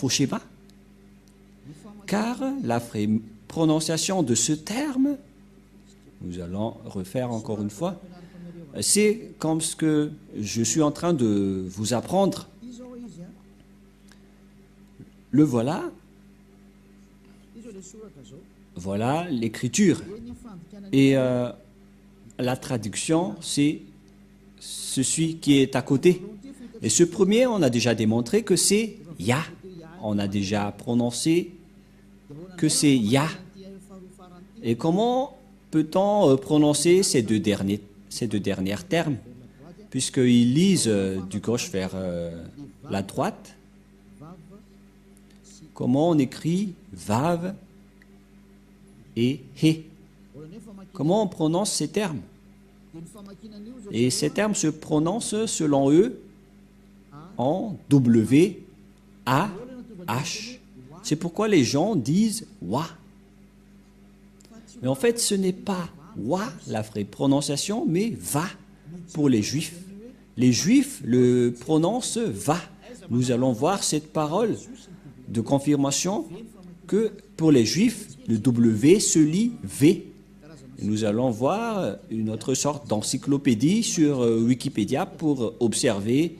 schéma. car la vraie prononciation de ce terme, nous allons refaire encore une fois, c'est comme ce que je suis en train de vous apprendre. Le voilà. Voilà l'écriture. Et la traduction, c'est celui qui est à côté. Et ce premier, on a déjà démontré que c'est Ya. On a déjà prononcé que c'est Ya. Et comment peut-on prononcer ces deux derniers termes, puisqu'ils lisent du gauche vers la droite? Comment on écrit Vav et He? Comment on prononce ces termes? Et ces termes se prononcent selon eux en W, A, H. C'est pourquoi les gens disent Wa. Mais en fait, ce n'est pas Wa, la vraie prononciation, mais Va pour les Juifs. Les Juifs le prononcent Va. Nous allons voir cette parole de confirmation que pour les Juifs, le W se lit V. Et nous allons voir une autre sorte d'encyclopédie sur Wikipédia pour observer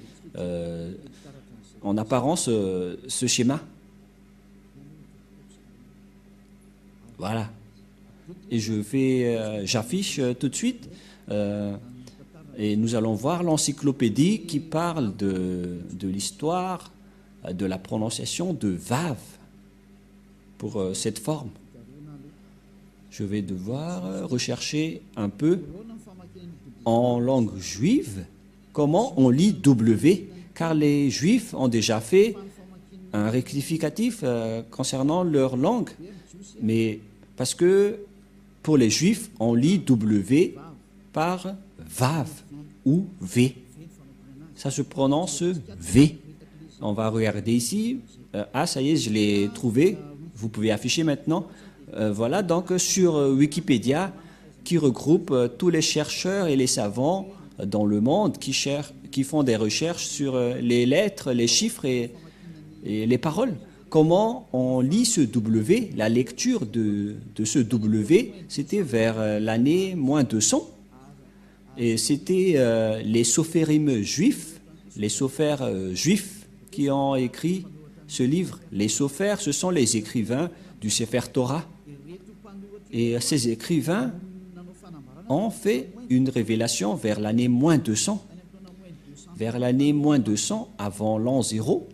en apparence ce schéma. Voilà. Et j'affiche tout de suite et nous allons voir l'encyclopédie qui parle de l'histoire de la prononciation de Vav pour cette forme. Je vais devoir rechercher un peu en langue juive comment on lit W, car les Juifs ont déjà fait un rectificatif concernant leur langue, mais parce que pour les Juifs, on lit W par Vav ou V. Ça se prononce V. On va regarder ici. Ah, ça y est, je l'ai trouvé. Vous pouvez afficher maintenant. Voilà, donc sur Wikipédia, qui regroupe tous les chercheurs et les savants dans le monde qui font des recherches sur les lettres, les chiffres et les paroles. Comment on lit ce W? La lecture de ce W, c'était vers l'année moins 200. Et c'était les sophérim juifs, les sophères juifs qui ont écrit ce livre. Les sophères, ce sont les écrivains du Sefer Torah. Et ces écrivains ont fait une révélation vers l'année moins 200. Vers l'année moins 200, avant l'an 0.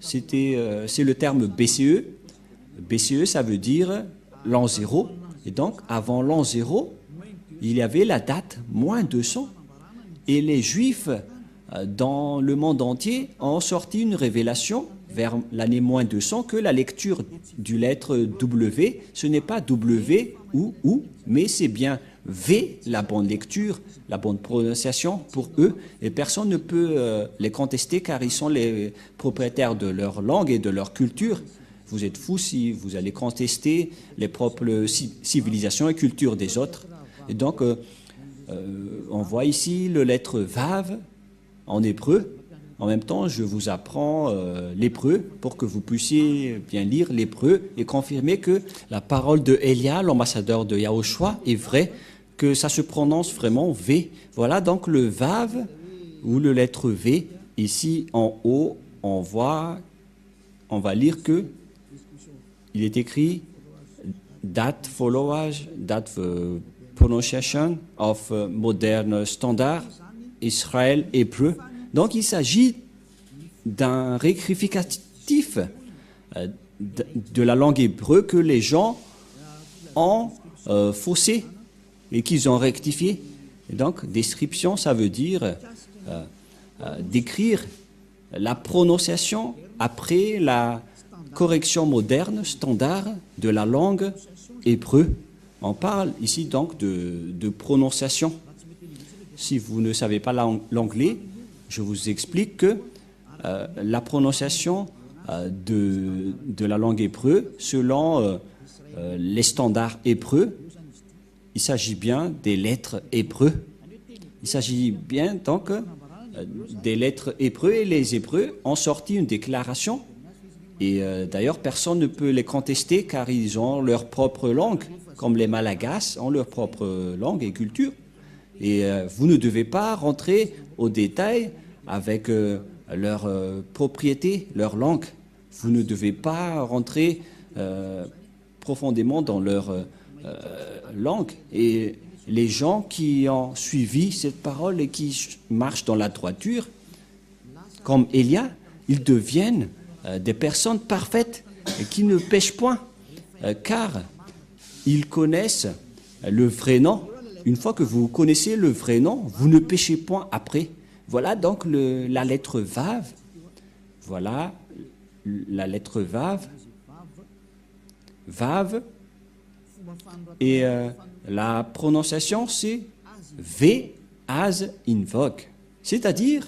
C'est le terme BCE. BCE, ça veut dire l'an 0. Et donc, avant l'an 0, il y avait la date moins 200. Et les Juifs, dans le monde entier, ont sorti une révélation vers l'année moins 200 que la lecture du lettre W, ce n'est pas W ou, mais c'est bien V, la bonne lecture, la bonne prononciation pour eux, et personne ne peut les contester car ils sont les propriétaires de leur langue et de leur culture. Vous êtes fous si vous allez contester les propres civilisations et cultures des autres. Et donc, on voit ici le lettre Vav en hébreu. En même temps, je vous apprends l'hébreu pour que vous puissiez bien lire l'hébreu et confirmer que la parole de Elia, l'ambassadeur de Yahushua, est vraie, que ça se prononce vraiment V. Voilà donc le Vav ou le lettre V. Ici en haut, on va lire que il est écrit That followage, that pronunciation of modern standard Israël hébreu. Donc il s'agit d'un rectificatif de la langue hébreu que les gens ont faussé et qu'ils ont rectifié. Et donc description, ça veut dire décrire la prononciation après la correction moderne, standard de la langue hébreu. On parle ici donc de prononciation. Si vous ne savez pas l'anglais, je vous explique que la prononciation de la langue hébreu, selon les standards hébreux, il s'agit bien des lettres hébreux. Il s'agit bien donc des lettres hébreux et les Hébreux ont sorti une déclaration Et d'ailleurs, personne ne peut les contester car ils ont leur propre langue, comme les Malagasy ont leur propre langue et culture. Et vous ne devez pas rentrer au détail avec leur propriété, leur langue. Vous ne devez pas rentrer profondément dans leur langue. Et les gens qui ont suivi cette parole et qui marchent dans la droiture, comme Élia, ils deviennent des personnes parfaites et qui ne pêchent point, car ils connaissent le vrai nom. Une fois que vous connaissez le vrai nom, vous ne péchez point après. Voilà donc la lettre Vav. Voilà la lettre Vav. Vav. Et la prononciation, c'est V as invoque. C'est-à-dire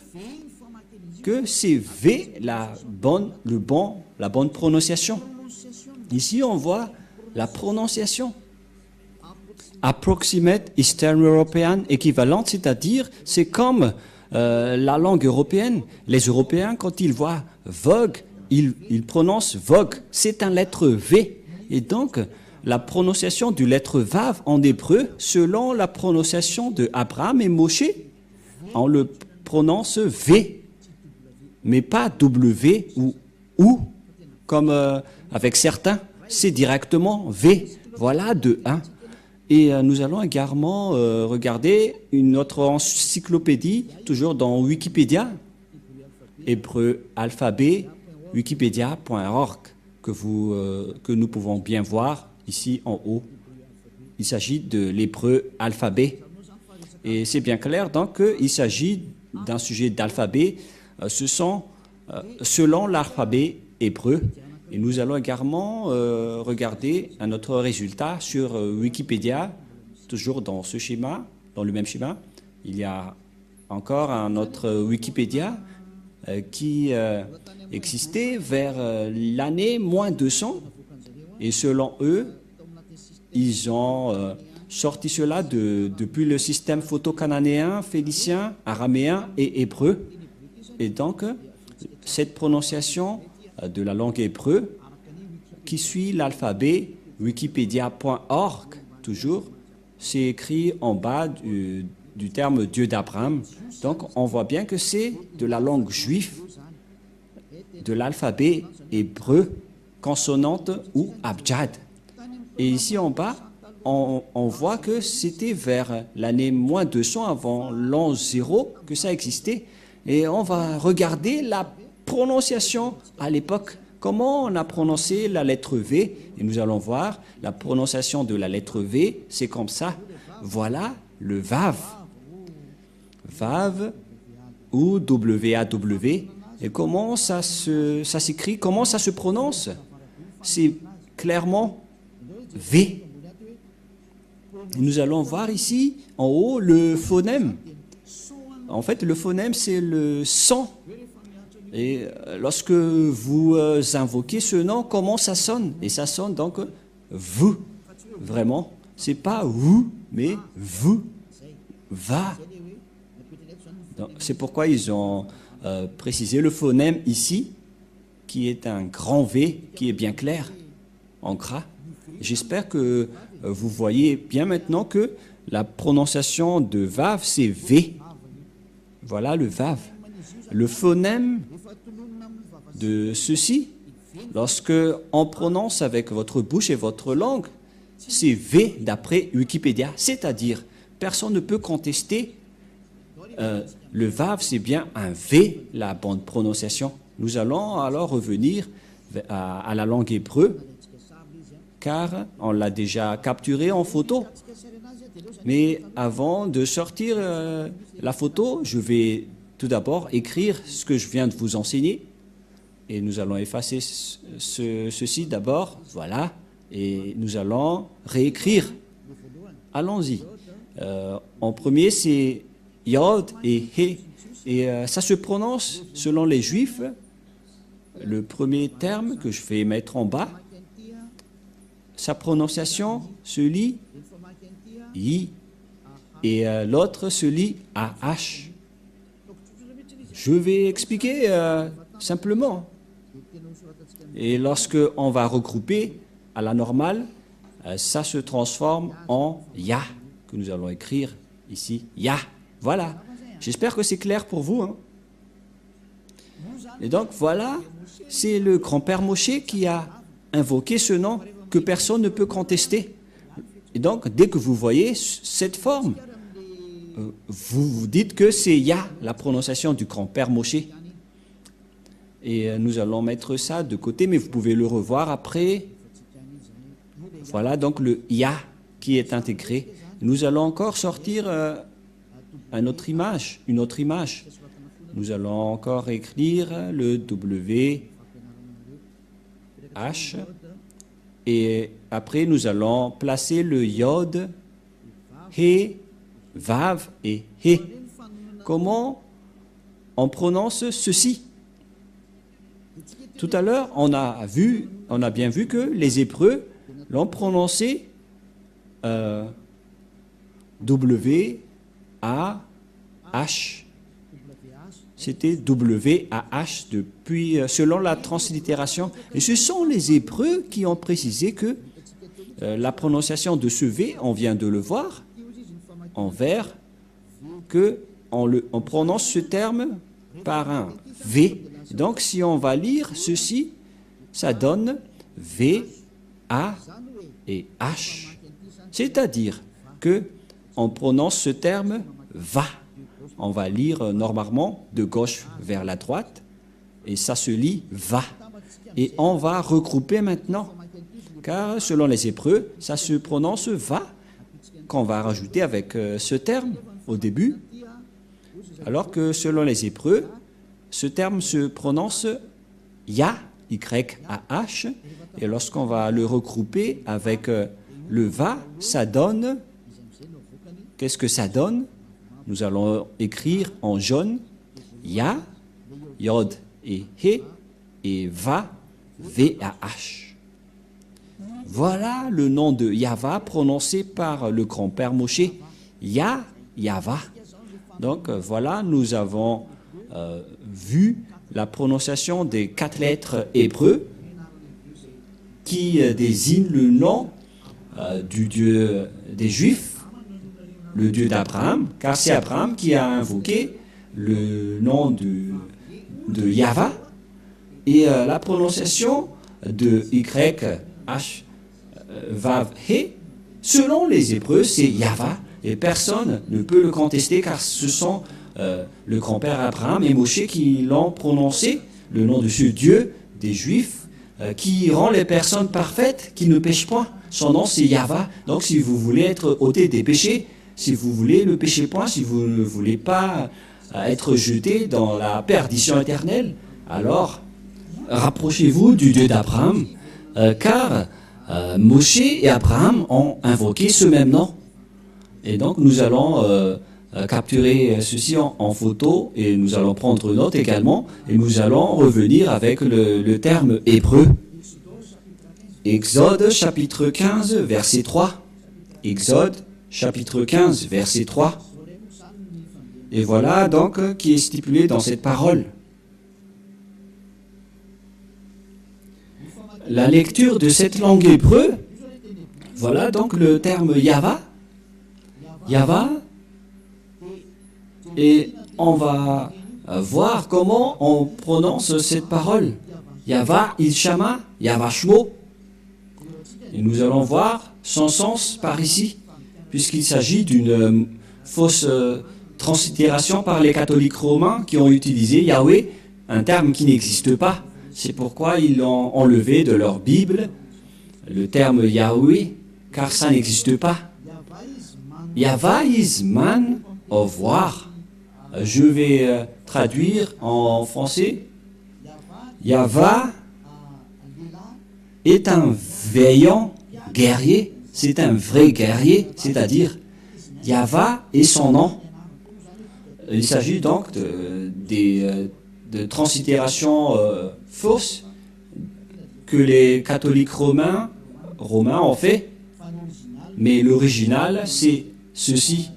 que c'est V la bonne prononciation. Ici, on voit la prononciation. Approximate Eastern European équivalente, c'est-à-dire c'est comme la langue européenne. Les Européens, quand ils voient Vogue, ils prononcent Vogue. C'est une lettre V. Et donc, la prononciation du lettre Vav en hébreu, selon la prononciation de Abraham et Moshe, on le prononce V, mais pas W ou comme avec certains, c'est directement V. Voilà de 1. Et nous allons également regarder une autre encyclopédie, toujours dans Wikipédia, hébreu alphabet, wikipedia.org, que nous pouvons bien voir ici en haut. Il s'agit de l'hébreu alphabet. Et c'est bien clair, donc, qu'il s'agit d'un sujet d'alphabet. Ce sont selon l'alphabet hébreu. Et nous allons également regarder un autre résultat sur Wikipédia, toujours dans ce schéma, dans le même schéma. Il y a encore un autre Wikipédia qui existait vers l'année moins 200. Et selon eux, ils ont sorti cela depuis le système photo-cananéen, phénicien, araméen et hébreu. Et donc, cette prononciation de la langue hébreu qui suit l'alphabet wikipedia.org, toujours, c'est écrit en bas du terme Dieu d'Abraham. Donc, on voit bien que c'est de la langue juive, de l'alphabet hébreu, consonante ou abjad. Et ici en bas, on voit que c'était vers l'année moins 200 avant l'an 0 que ça existait. Et on va regarder la prononciation à l'époque. Comment on a prononcé la lettre V? Et nous allons voir la prononciation de la lettre V, c'est comme ça. Voilà le Vav. Vav ou W-A-W. Et comment ça s'écrit? Comment ça se prononce? C'est clairement V. Nous allons voir ici, en haut, le phonème. En fait, le phonème, c'est le son. Et lorsque vous invoquez ce nom, comment ça sonne? Et ça sonne donc vous. Vraiment. C'est pas vous, mais vous. Va. C'est pourquoi ils ont précisé le phonème ici, qui est un grand V, qui est bien clair, en gras. J'espère que vous voyez bien maintenant que la prononciation de Vav, c'est V. Voilà le Vav. Le phonème de ceci, lorsque on prononce avec votre bouche et votre langue, c'est V d'après Wikipédia. C'est-à-dire, personne ne peut contester le Vav, c'est bien un V, la bonne prononciation. Nous allons alors revenir à la langue hébreu, car on l'a déjà capturé en photo. Mais avant de sortir la photo, je vais tout d'abord écrire ce que je viens de vous enseigner. Et nous allons effacer ceci d'abord, voilà. Et nous allons réécrire. Allons-y. En premier, c'est Yod et He. Et ça se prononce, selon les Juifs, le premier terme que je vais mettre en bas, sa prononciation se lit I et l'autre se lit AH. Je vais expliquer simplement. Et lorsque on va regrouper à la normale, ça se transforme en Ya, que nous allons écrire ici, Ya. Voilà. J'espère que c'est clair pour vous, hein. Et donc voilà, c'est le grand-père Moshe qui a invoqué ce nom que personne ne peut contester. Et donc, dès que vous voyez cette forme, vous vous dites que c'est Ya, la prononciation du grand-père Moshe. Et nous allons mettre ça de côté, mais vous pouvez le revoir après. Voilà donc le Ya qui est intégré. Nous allons encore sortir une autre image. Nous allons encore écrire le W, H, et après nous allons placer le Yod, He, Vav et He. Comment on prononce ceci? Tout à l'heure, on a bien vu que les Hébreux l'ont prononcé W, A, H. C'était W-A-H depuis, selon la translittération. Et ce sont les Hébreux qui ont précisé que la prononciation de ce V, on vient de le voir, en vers, on prononce ce terme par un V. Donc, si on va lire ceci, ça donne V, A et H. C'est-à-dire que on prononce ce terme va. On va lire normalement de gauche vers la droite et ça se lit va. Et on va regrouper maintenant, car selon les Hébreux, ça se prononce va, qu'on va rajouter avec ce terme au début, alors que selon les Hébreux, ce terme se prononce ya, Y-A-H, et lorsqu'on va le regrouper avec le va, ça donne, qu'est-ce que ça donne? Nous allons écrire en jaune Ya, Yod et He, et Va, V-A-H. Voilà le nom de Yahva prononcé par le grand-père Moshe, Ya, Yahva. Donc voilà, nous avons vu la prononciation des 4 lettres hébreux qui désignent le nom du Dieu des Juifs, le Dieu d'Abraham, car c'est Abraham qui a invoqué le nom de Yahva, et la prononciation de Y-H, Vav, He, selon les Hébreux, c'est Yahva, et personne ne peut le contester, car ce sont le grand-père Abraham et Moshe qui l'ont prononcé, le nom de ce Dieu des Juifs, qui rend les personnes parfaites, qui ne pêchent point. Son nom, c'est Yahva. Donc, si vous voulez être ôté des péchés, si vous voulez ne péchez point, si vous ne voulez pas être jeté dans la perdition éternelle, alors rapprochez-vous du Dieu d'Abraham, car Moshe et Abraham ont invoqué ce même nom. Et donc nous allons capturer ceci en photo et nous allons prendre note également et nous allons revenir avec le terme hébreu. Exode chapitre 15 verset 3. Exode chapitre 15, verset 3. Et voilà donc qui est stipulé dans cette parole. La lecture de cette langue hébreu, voilà donc le terme Yahva. Yahva, et on va voir comment on prononce cette parole. Yahva, Ilshama, Yahva Shmo. Et nous allons voir son sens par ici, puisqu'il s'agit d'une fausse translittération par les catholiques romains qui ont utilisé Yahweh, un terme qui n'existe pas. C'est pourquoi ils ont enlevé de leur Bible le terme Yahweh, car ça n'existe pas. Yahva is man of war. Je vais traduire en français. Yahva est un vaillant guerrier. C'est un vrai guerrier, c'est-à-dire Yahva est son nom. Il s'agit donc de translittérations fausses que les catholiques romains ont fait, mais l'original c'est ceci,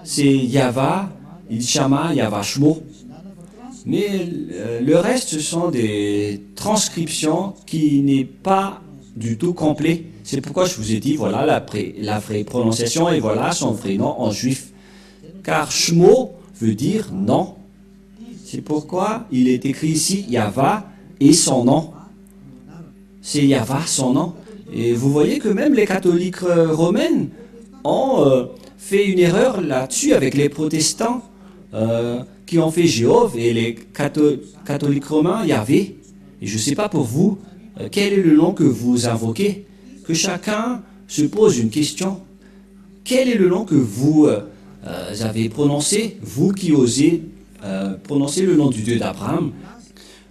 c'est Yahva, Ilshama, Yahva Shmo. Mais le reste, ce sont des transcriptions qui n'est pas du tout complet. C'est pourquoi je vous ai dit, voilà la vraie prononciation et voilà son vrai nom en juif. Car Shmo veut dire non. C'est pourquoi il est écrit ici Yahva et son nom. C'est Yahva, son nom. Et vous voyez que même les catholiques romains ont fait une erreur là-dessus avec les protestants qui ont fait Jéhovah et les catholiques romains Yahvé. Et je ne sais pas pour vous, quel est le nom que vous invoquez? Que chacun se pose une question. Quel est le nom que vous avez prononcé, vous qui osez prononcer le nom du Dieu d'Abraham?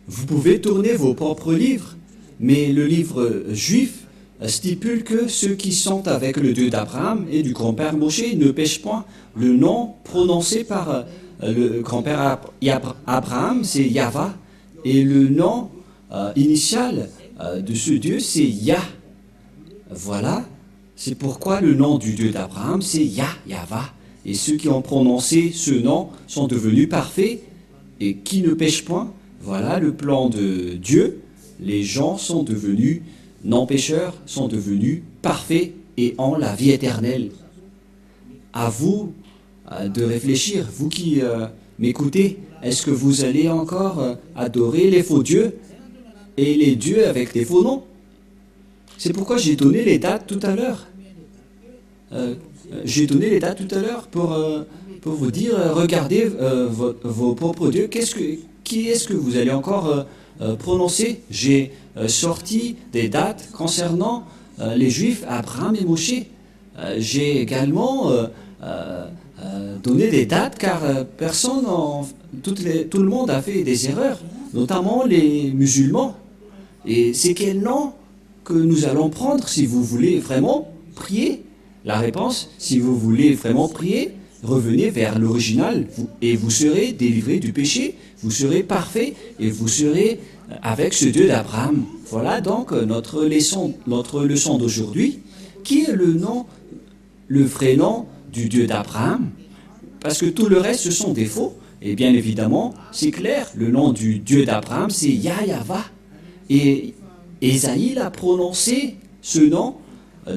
Vous pouvez tourner vos propres livres, mais le livre juif stipule que ceux qui sont avec le Dieu d'Abraham et du grand-père Moshe ne pêchent point. Le nom prononcé par le grand-père Abraham, c'est Yahva, et le nom initial de ce Dieu, c'est Yah. Voilà, c'est pourquoi le nom du Dieu d'Abraham, c'est Yahva. Et ceux qui ont prononcé ce nom sont devenus parfaits et qui ne pêchent point. Voilà le plan de Dieu. Les gens sont devenus non-pécheurs, sont devenus parfaits et ont la vie éternelle. À vous de réfléchir, vous qui m'écoutez, est-ce que vous allez encore adorer les faux dieux et les dieux avec des faux noms? C'est pourquoi j'ai donné les dates tout à l'heure. J'ai donné les dates tout à l'heure pour vous dire, regardez vos propres dieux. Qui est-ce que vous allez encore prononcer? J'ai sorti des dates concernant les Juifs, Abraham et Moshe. J'ai également donné des dates car tout le monde a fait des erreurs, notamment les musulmans. Et c'est quel nom que nous allons prendre si vous voulez vraiment prier? La réponse, si vous voulez vraiment prier, revenez vers l'original et vous serez délivré du péché, vous serez parfait et vous serez avec ce Dieu d'Abraham. Voilà donc notre leçon d'aujourd'hui, qui est le vrai nom du Dieu d'Abraham, parce que tout le reste ce sont des faux. Et bien évidemment, c'est clair, le nom du Dieu d'Abraham, c'est Yahva. Et Ésaïe a prononcé ce nom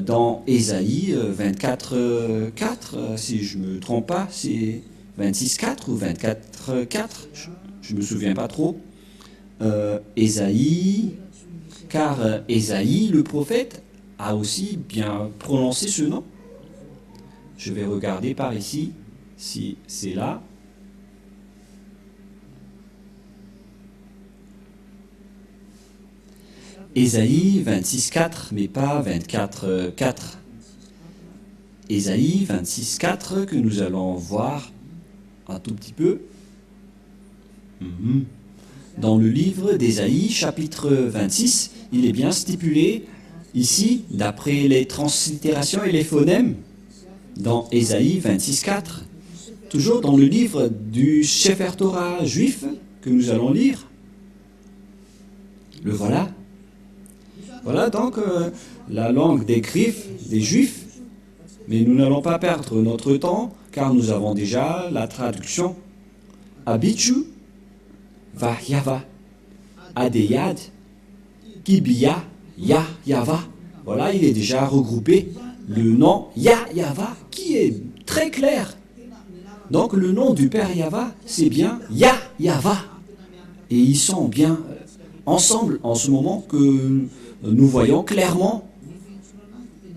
dans Ésaïe 24, 4, si je ne me trompe pas, c'est 26, 4 ou 24, 4, je ne me souviens pas trop. Ésaïe, car Ésaïe, le prophète, a aussi bien prononcé ce nom. Je vais regarder par ici si c'est là. Ésaïe 26, 4, mais pas 24, 4. Ésaïe 26, 4, que nous allons voir un tout petit peu. Dans le livre d'Ésaïe, chapitre 26, il est bien stipulé ici, d'après les translittérations et les phonèmes, dans Ésaïe 26, 4, toujours dans le livre du Sefer Torah juif que nous allons lire. Le voilà. Voilà donc la langue des griffes des Juifs, mais nous n'allons pas perdre notre temps car nous avons déjà la traduction. Abichu, Vahyava, Adeyad, Kibiya, Yahva. Voilà, il est déjà regroupé. Le nom Yahva qui est très clair. Donc le nom du Père Yahva, c'est bien Yahva. Et ils sont bien ensemble en ce moment que nous voyons clairement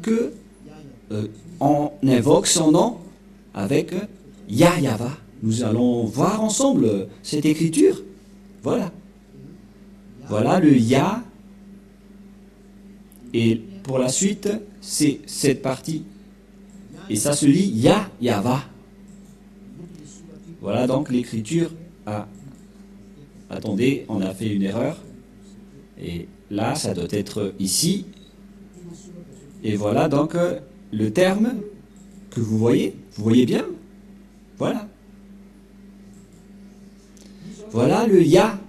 que on invoque son nom avec Yahva. Nous allons voir ensemble cette écriture. Voilà. Voilà le Yah. Et pour la suite, c'est cette partie. Et ça se lit Yahva. Voilà donc l'écriture. Attendez, on a fait une erreur. Et là, ça doit être ici. Et voilà donc le terme que vous voyez. Vous voyez bien? Voilà. Voilà le Ya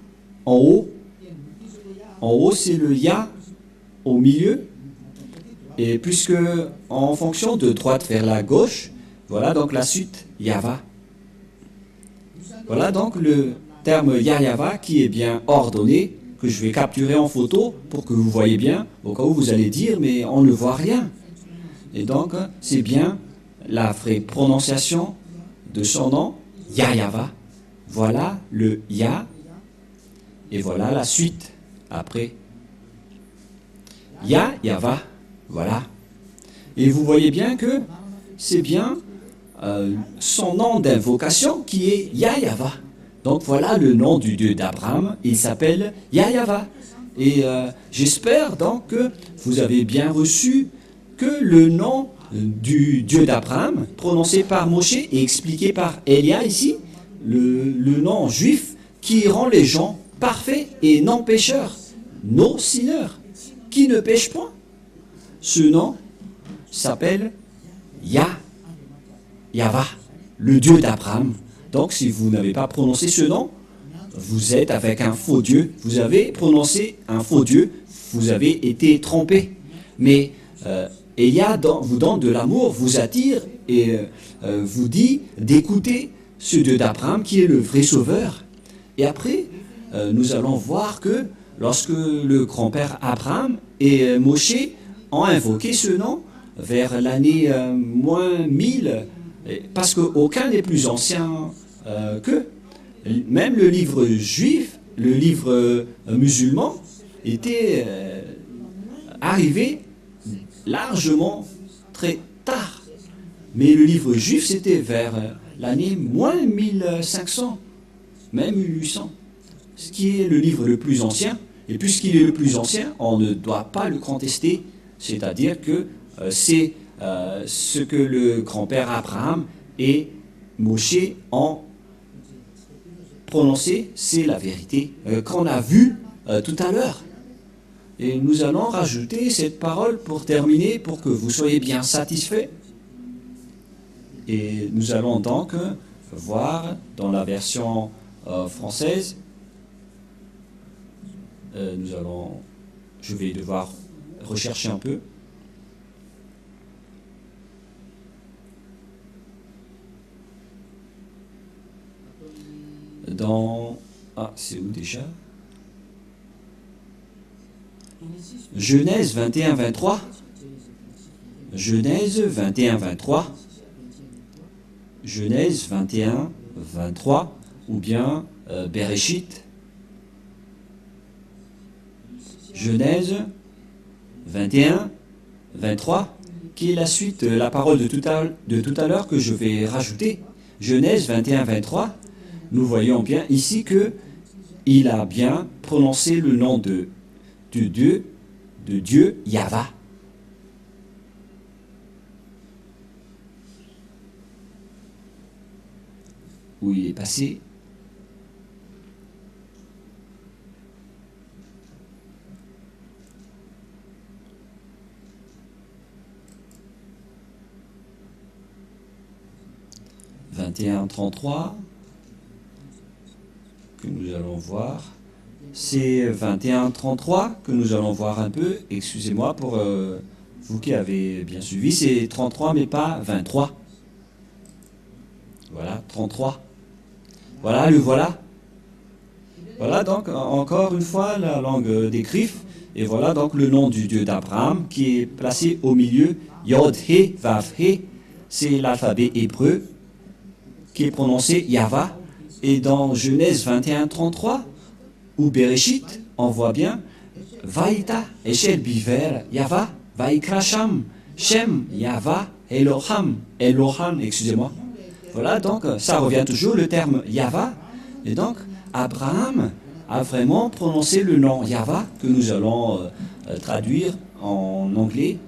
en haut. En haut, c'est le Ya au milieu. Et puisque en fonction de droite vers la gauche, voilà donc la suite Yahva. Voilà donc terme Yahva qui est bien ordonné, que je vais capturer en photo pour que vous voyez bien, au cas où vous allez dire, mais on ne voit rien. Et donc, c'est bien la vraie prononciation de son nom, Yahva. Voilà le Ya, et voilà la suite après. Yahva, voilà. Et vous voyez bien que c'est bien son nom d'invocation qui est Yahva. Donc voilà le nom du Dieu d'Abraham, il s'appelle Yahva. Et j'espère donc que vous avez bien reçu que le nom du Dieu d'Abraham, prononcé par Moshe et expliqué par Elia ici, le nom juif qui rend les gens parfaits et non pécheurs, no sinners, qui ne pêchent point. Ce nom s'appelle Yahva, le Dieu d'Abraham. Donc si vous n'avez pas prononcé ce nom, vous êtes avec un faux Dieu. Vous avez prononcé un faux Dieu, vous avez été trompé. Mais Elia vous donne de l'amour, vous attire et vous dit d'écouter ce Dieu d'Abraham qui est le vrai sauveur. Et après, nous allons voir que lorsque le grand-père Abraham et Moshe ont invoqué ce nom vers l'année moins 1000, parce qu'aucun n'est plus ancien qu'eux. Même le livre juif, le livre musulman, était arrivé largement très tard. Mais le livre juif, c'était vers l'année moins 1500, même 1800, ce qui est le livre le plus ancien. Et puisqu'il est le plus ancien, on ne doit pas le contester, c'est-à-dire que c'est ce que le grand-père Abraham et Moshe ont prononcé, c'est la vérité qu'on a vue tout à l'heure. Et nous allons rajouter cette parole pour terminer, pour que vous soyez bien satisfaits. Et nous allons donc voir dans la version française, je vais devoir rechercher un peu. C'est où déjà? Genèse 21, 23. Genèse 21, 23. Genèse 21, 23. Ou bien Bereshit. Genèse 21, 23. Qui est la suite, la parole de tout à l'heure que je vais rajouter. Genèse 21, 23. Nous voyons bien ici que il a bien prononcé le nom de Dieu Yahva. Où il est passé. « 21-33 » que nous allons voir. C'est 21-33 que nous allons voir un peu. Excusez-moi pour vous qui avez bien suivi. C'est 33 mais pas 23. Voilà, 33. Voilà, le voilà. Voilà donc encore une fois la langue des griffes. Et voilà donc le nom du Dieu d'Abraham qui est placé au milieu. Yod, He, Vav, He. C'est l'alphabet hébreu qui est prononcé Yahva. Et dans Genèse 21-33, ou Bereshit, on voit bien Vaïta, Eshel Biver, Yahva, Vaikrasham, Shem, Yahva, Eloham, excusez-moi. Voilà, donc ça revient toujours le terme Yahva. Et donc, Abraham a vraiment prononcé le nom Yahva, que nous allons traduire en anglais.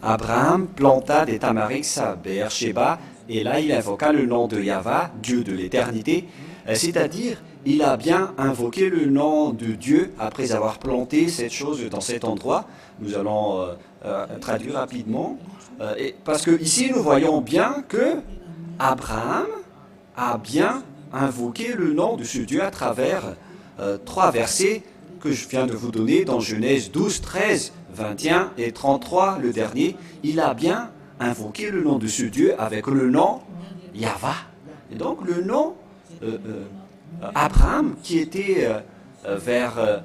Abraham planta des tamarisks à Beersheba, et là il invoqua le nom de Yahva, Dieu de l'éternité. C'est-à-dire, il a bien invoqué le nom de Dieu après avoir planté cette chose dans cet endroit. Nous allons traduire rapidement. Parce que ici, nous voyons bien que Abraham a bien invoqué le nom de ce Dieu à travers 3 versets que je viens de vous donner dans Genèse 12, 13, 21 et 33, le dernier. Il a bien invoqué le nom de ce Dieu avec le nom Yahva. Et donc, le nom Abraham, qui était vers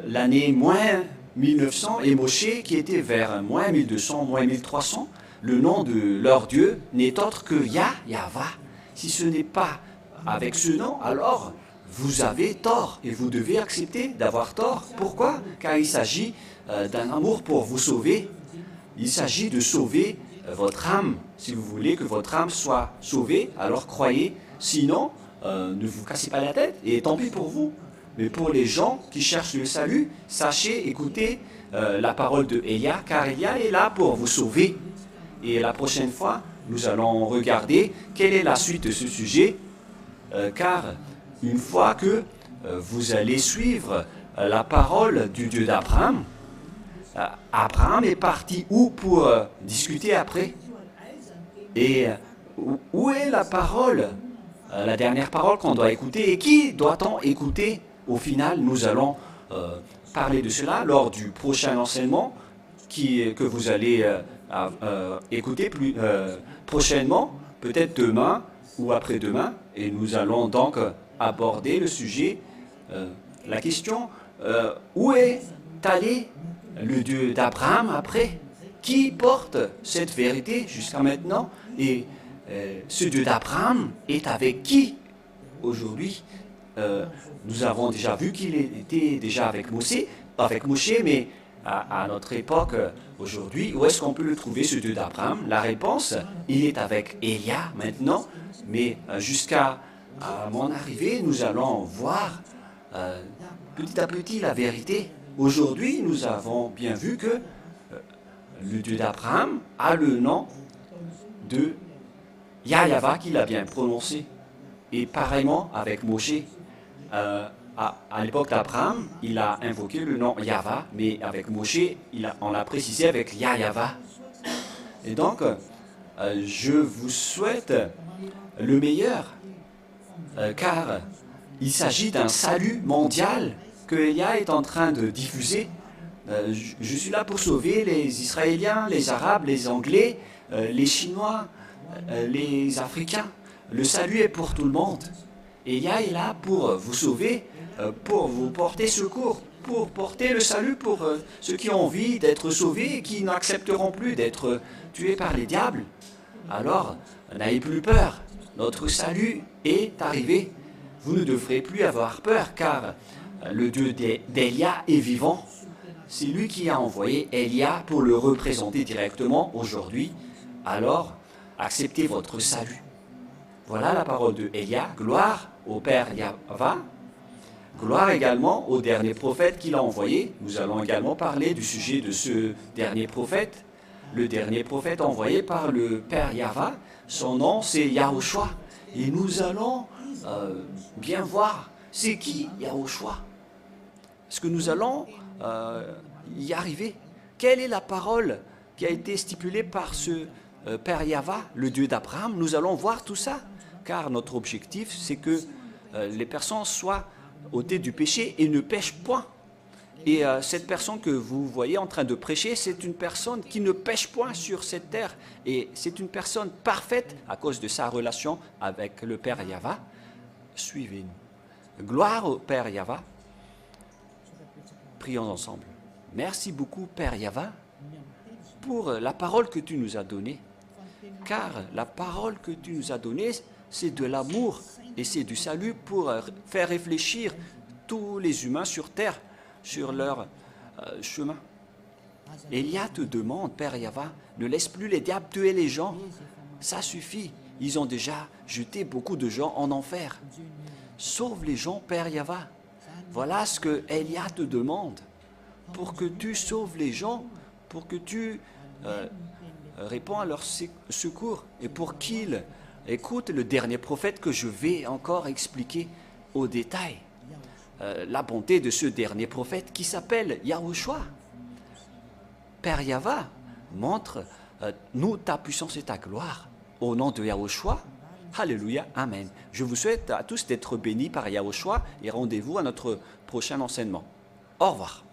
l'année moins 1900, et Moshe, qui était vers moins 1200, moins 1300, le nom de leur Dieu n'est autre que Yahva. Si ce n'est pas avec ce nom, alors vous avez tort et vous devez accepter d'avoir tort. Pourquoi? Car il s'agit d'un amour pour vous sauver. Il s'agit de sauver votre âme. Si vous voulez que votre âme soit sauvée, alors croyez. Sinon, ne vous cassez pas la tête et tant pis pour vous. Mais pour les gens qui cherchent le salut, sachez, écoutez la parole de Elia, car Elia est là pour vous sauver. Et la prochaine fois, nous allons regarder quelle est la suite de ce sujet, car une fois que vous allez suivre la parole du Dieu d'Abraham, Abraham est parti où pour discuter après? Et où est la parole, la dernière parole qu'on doit écouter? Et qui doit-on écouter? Au final, nous allons parler de cela lors du prochain enseignement que vous allez écouter prochainement, peut-être demain ou après-demain. Et nous allons donc aborder le sujet, la question, où est allé le Dieu d'Abraham après? Qui porte cette vérité jusqu'à maintenant? Et ce Dieu d'Abraham est avec qui aujourd'hui? Nous avons déjà vu qu'il était déjà avec Moshe, mais à notre époque, aujourd'hui, où est-ce qu'on peut le trouver, ce Dieu d'Abraham? La réponse, il est avec Elia maintenant, mais jusqu'à mon arrivée, nous allons voir petit à petit la vérité. Aujourd'hui, nous avons bien vu que le Dieu d'Abraham a le nom de Yahva qu'il a bien prononcé. Et pareillement avec Moshe, à l'époque d'Abraham, il a invoqué le nom Yahva, mais avec Moshe, on l'a précisé avec Yahva. Et donc, je vous souhaite le meilleur, car il s'agit d'un salut mondial que Elia est en train de diffuser. Je suis là pour sauver les Israéliens, les Arabes, les Anglais, les Chinois, les Africains. Le salut est pour tout le monde. Elia est là pour vous sauver, pour vous porter secours, pour porter le salut pour ceux qui ont envie d'être sauvés et qui n'accepteront plus d'être tués par les diables. Alors, n'ayez plus peur. Notre salut est arrivé. Vous ne devrez plus avoir peur, car le Dieu d'Elia est vivant. C'est lui qui a envoyé Elia pour le représenter directement aujourd'hui. Alors, acceptez votre salut. Voilà la parole de Elia. Gloire au Père Yahva. Gloire également au dernier prophète qu'il a envoyé. Nous allons également parler du sujet de ce dernier prophète. Le dernier prophète envoyé par le Père Yahva, son nom c'est Yahushua. Et nous allons bien voir c'est qui Yahushua. Est-ce que nous allons y arriver? Quelle est la parole qui a été stipulée par ce Père Yahva, le Dieu d'Abraham? Nous allons voir tout ça, car notre objectif c'est que les personnes soient ôtées du péché et ne pêchent point. Et cette personne que vous voyez en train de prêcher, c'est une personne qui ne pêche point sur cette terre. Et c'est une personne parfaite à cause de sa relation avec le Père Yahva. Suivez-nous. Gloire au Père Yahva. Prions ensemble. Merci beaucoup, Père Yahva, pour la parole que tu nous as donnée. Car la parole que tu nous as donnée, c'est de l'amour et c'est du salut pour faire réfléchir tous les humains sur terre, sur leur chemin. Elia te demande, Père Yahva, ne laisse plus les diables tuer les gens. Ça suffit. Ils ont déjà jeté beaucoup de gens en enfer. Sauve les gens, Père Yahva. Voilà ce que Elia te demande. Pour que tu sauves les gens, pour que tu réponds à leur secours et pour qu'ils écoutent le dernier prophète que je vais encore expliquer au détail. La bonté de ce dernier prophète qui s'appelle Yahushua. Père Yahva, montre-nous ta puissance et ta gloire. Au nom de Yahushua, Alléluia, Amen. Je vous souhaite à tous d'être bénis par Yahushua et rendez-vous à notre prochain enseignement. Au revoir.